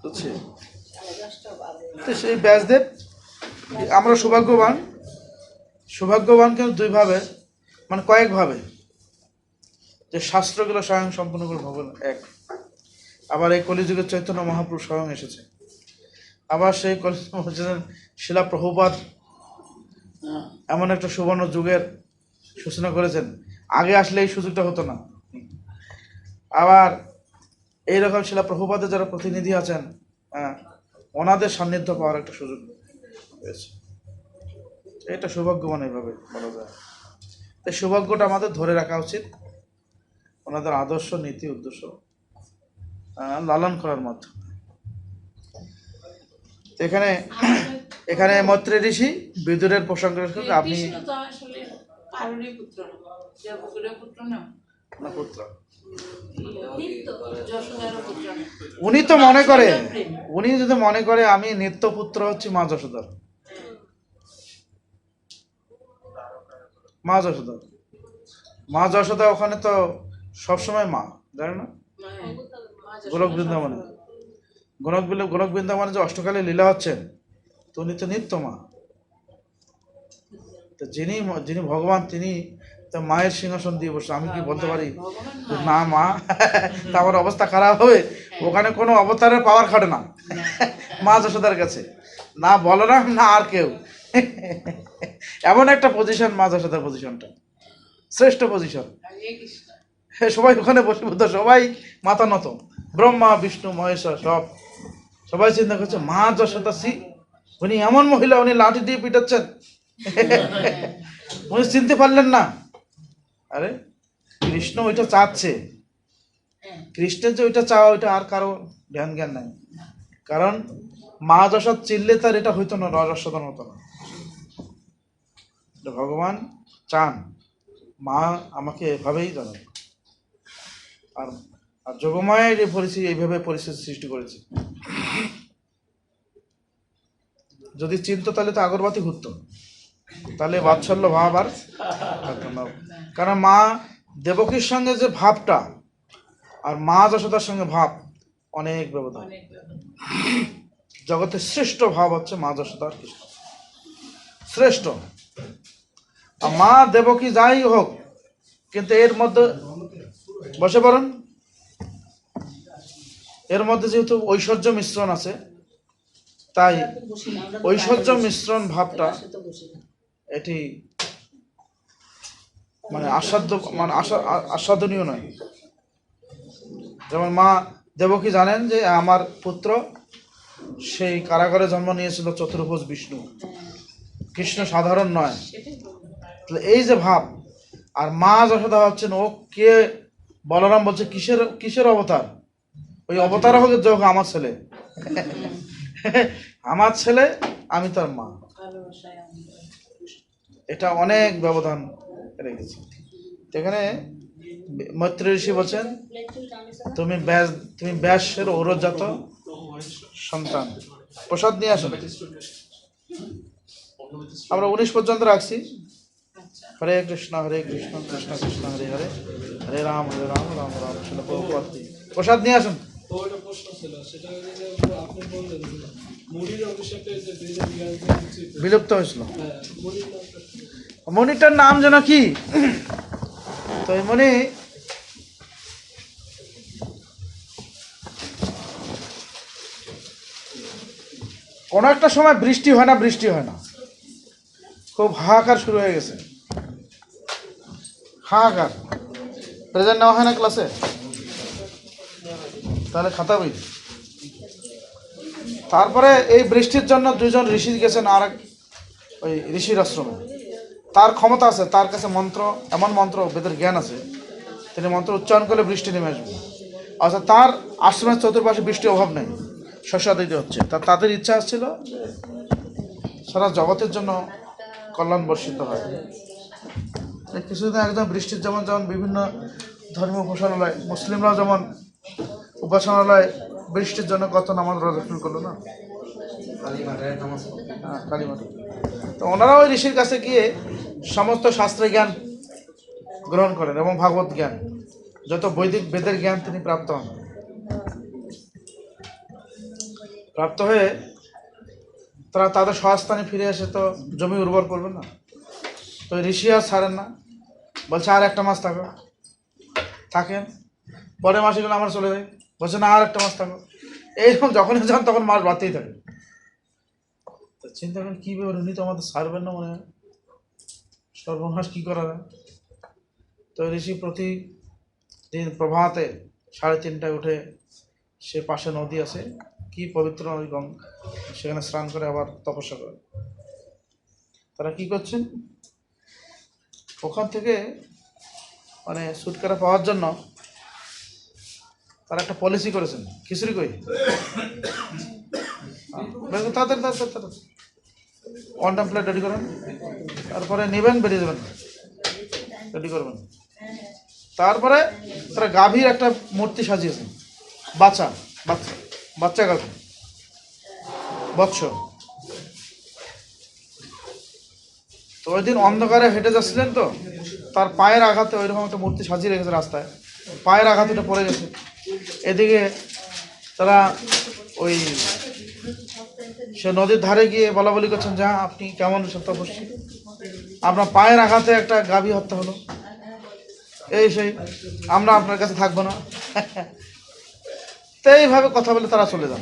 বুঝছি। সেই ব্যাসদেব আমরা সৌভাগ্যবান কিন্তু দুইভাবে, মানে কয়েকভাবে। যে শাস্ত্রগুলো স্বয়ং সম্পূর্ণ করে ভগবান এক। আবার এই কলিযুগের চৈতন্য মহাপুরুষ স্বয়ং এসেছে। আবার সেই শিলা প্রভুপাদ এমন একটা সুবর্ণ যুগের সূচনা করেছেন, আগে আসলে এই সুযোগটা হতো না। আবার এইরকম শিলা প্রভুপাদের যারা প্রতিনিধি আছেন, ওনাদের সান্নিধ্য পাওয়ার একটা সুযোগ হয়েছে। এটা সৌভাগ্যবান এইভাবে বলা যায়। এই সৌভাগ্যটা আমাদের ধরে রাখা উচিত, ওনাদের আদর্শ, নীতি, উদ্দেশ্য লালন করার মাধ্যমে। এখানে এখানে মৈত্রী ঋষি বিদুরের প্রসঙ্গ আপনি কৃষ্ণ তো আসলে কারোরই পুত্র না, দেবগুরের পুত্র না, পুত্র যশোদারও পুত্র না। উনি তো মনে করে, উনি যদি মনে করে আমি নিত্য পুত্র হচ্ছি মা যশোদার, মা যশোদা, মা যশোদা ওখানে তো সবসময় মা, জানে না? গোলক বৃন্দাবনে, গোলক বৃন্দাবনে যে অষ্টকালে লীলা হচ্ছেন, তো উনি তো নিত্য মা। তো যিনি ভগবান, তিনি তো মায়ের সিংহাসন দিয়ে বসে। আমি কি বলতে পারি না মা? তা আমার অবস্থা খারাপ হবে। ওখানে কোনো অবতারের পাওয়ার খাটে না মা যশোদার কাছে, না বলরাম না আর কেউ। এমন একটা পজিশন মা যশোদার পজিশনটা, শ্রেষ্ঠ পজিশন। সবাই ওখানে বসীভূত, সবাই মাথা নত, ব্রহ্মা বিষ্ণু মহেশ্বর সবাই চিন্তা করছে মা যশোদা, উনি এমন মহিলা, উনি লাঠি দিয়ে পিটাচ্ছেন, উনি চিনতে পারলেন না। আরে কৃষ্ণ ওইটা চাচ্ছে, কৃষ্ণের যে ওইটা চাওয়া, ওইটা আর কারো জ্ঞান নাই। কারণ মা যশোদ চিনলে তার এটা হইতো না, রসদন হতো না। ভগবান চান মা আমাকে এভাবেই জানান। আর যোগমায়ের এই পরিস্থিতি, এইভাবে পরিস্থিতি সৃষ্টি করেছে। যদি চিনতো তাহলে তো আগরবাতি ঘুরতো, তাহলে বাৎসল্য ভাব আর থাকতো না। কারণ মা দেবকীর সঙ্গে যে ভাবটা আর মা যশোদার সঙ্গে ভাব অনেক ব্যবধান। জগতের শ্রেষ্ঠ ভাব হচ্ছে মা যশোদার কৃষ্ণ, শ্রেষ্ঠ। আর মা দেবকী যাই হোক, কিন্তু এর মধ্যে বসে পড়ুন, এর মধ্যে যেহেতু ঐশ্বর্য মিশ্রণ আছে, তাই ঐশ্বর্য মিশ্রণ ভাবটা এটি মানে আস্বাদনীয় নয়। যেমন মা দেবকী জানেন যে আমার পুত্র সেই কারাগারে জন্ম নিয়েছিল চতুর্ভুজ বিষ্ণু, কৃষ্ণ সাধারণ নয়। এই যে ভাব, আর মা যশোদা হচ্ছেন ও কে, বলরাম বলছে কিসের অবতার? ওই অবতার হোক যোগ আমার ছেলে, আমার ছেলে, আমি তার মা। এটা অনেক ব্যবধান রেখেছে। এখানে মৈত্রী ঋষি বলছেন তুমি ব্যাসের ঔরজাত সন্তান। প্রসাদ নিয়ে আসুন। আমরা 19 পর্যন্ত রাখছি। হরে কৃষ্ণ কৃষ্ণ কৃষ্ণ হরে হরে, হরে রাম রাম রাম কৃষ্ণ। প্রসাদ নিয়ে আসুন। তো একটা প্রশ্ন ছিল, সেটা হলো যে আপনি বললেন যে মুনির অভিশাপে যে বেদের জ্ঞান বিলুপ্ত হয়েছিল, মণিটার নাম যেন কি? তো এই মণি কোনো একটা সময় বৃষ্টি হয় না, খুব হাহাকার শুরু হয়ে গেছে, হাহাকার। প্রেজেন্ট নেওয়া হয় না ক্লাসে? তাহলে খাতা বই। তারপরে এই বৃষ্টির জন্য 2 জন ঋষি গেছেন আর ওই ঋষির আশ্রমে। তার ক্ষমতা আছে, তার কাছে মন্ত্র, এমন মন্ত্র, বেদের জ্ঞান আছে, তিনি মন্ত্র উচ্চারণ করলে বৃষ্টি নেমে আসবে। অর্থাৎ তার আশ্রমের চতুর্পাশে বৃষ্টির অভাব নেই, শস্যাদিত হচ্ছে। তাদের ইচ্ছা ছিল সারা জগতের জন্য কল্যাণ বর্ষিত হয়। কিছুদিন একদম বৃষ্টির যেমন বিভিন্ন ধর্মীয় উপাসনালয়, মুসলিমরাও যেমন উপাসনালয় বৃষ্টির জন্য কত নামাজ রোজা শুরু করলো না, কালীমাঠে। তো ওনারা ওই ঋষির কাছে গিয়ে সমস্ত শাস্ত্রের জ্ঞান গ্রহণ করেন এবং ভাগবত জ্ঞান, যত বৈদিক বেদের জ্ঞান তিনি প্রাপ্ত হন। প্রাপ্ত হয়ে তারা তাদের স্বস্থানে ফিরে এসে তো জমি উর্বর করবে না, তো ঋষি আর ছাড়েন না, বলছে আর একটা মাস থাকো। থাকেন, পরে মাসে গেলে আমার চলে যায়, বলছে না আর একটা মাস থাকো, এইরকম যখনই যান তখন মাস বাড়তেই থাকে। তো চিন্তা করেন কী ব্যাপার, উনি তো আমাদের সারবেন না মনে হয়, সর্বনাশ কী করা যায়। তো ঋষি প্রতিদিন প্রভাতে 3:30টায় উঠে সে পাশে নদী আছে, কি পবিত্র নদী গঙ্গা, সেখানে স্নান করে আবার তপস্যা করে। তারা কি করছেন, ওখান থেকে মানে সুটকারা পাওয়ার জন্য তারা একটা পলিসি করেছেন, খিচুড়ি কই তাদের ওয়ান প্লেট রেডি করেন, তারপরে নেবেন, বেরিয়ে যাবেন, রেডি করবেন। তারপরে তারা গাভীর একটা মূর্তি সাজিয়েছেন, বাচ্চা বাচ্চা বাচ্চা গাভী, বৎস। তো ওই দিন অন্ধকারে হেঁটে যাচ্ছিলেন, তো তার পায়ের আঘাতে ওইরকম একটা মূর্তি সাজিয়ে রেখেছে রাস্তায়, পায়ের আঘাতে ওটা পড়ে গেছে। এদিকে তারা ওই সে নদীর ধারে গিয়ে বলা বলি করছেন, যা আপনি কেমন সত্যবর্ষী, আপনার পায়ের আঘাতে একটা গাভী হত্যা হলো, এই সেই, আমরা আপনার কাছে থাকবো না। তো এইভাবে কথা বলে তারা চলে যান।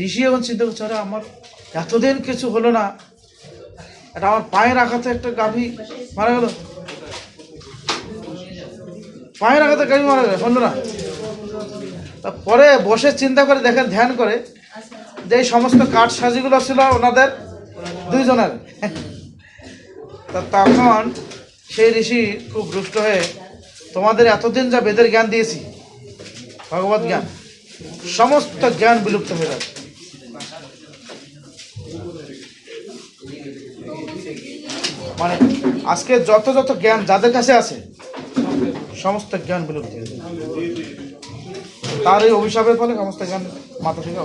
ঋষি এখন চিন্তা করছে, আরে আমার এতদিন কিছু হলো না, এটা আমার পায়ের আঘাতে একটা গাভী মারা গেল, পায়ের আঘাতে গাভী মারা গেল, হলো না। পরে বসে চিন্তা করে দেখেন, ধ্যান করে, যে এই সমস্ত কাঠ সাজিগুলো ছিল ওনাদের দুইজনের। তখন সেই ঋষি খুব রুষ্ট হয়ে, তোমাদের এতদিন যা বেদের জ্ঞান দিয়েছি, ভগবত জ্ঞান, সমস্ত জ্ঞান বিলুপ্ত হয়ে যাচ্ছে। মানে আজকে যত যত জ্ঞান যাদের কাছে আছে, সমস্ত জ্ঞান বিলুপ্ত হয়ে যাচ্ছে। তার এই অভিশাপের ফলে সমস্ত জ্ঞান মাথা থেকে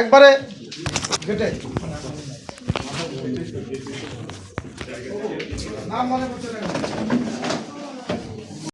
একবারে ঘেটে নাম মনে করছে না।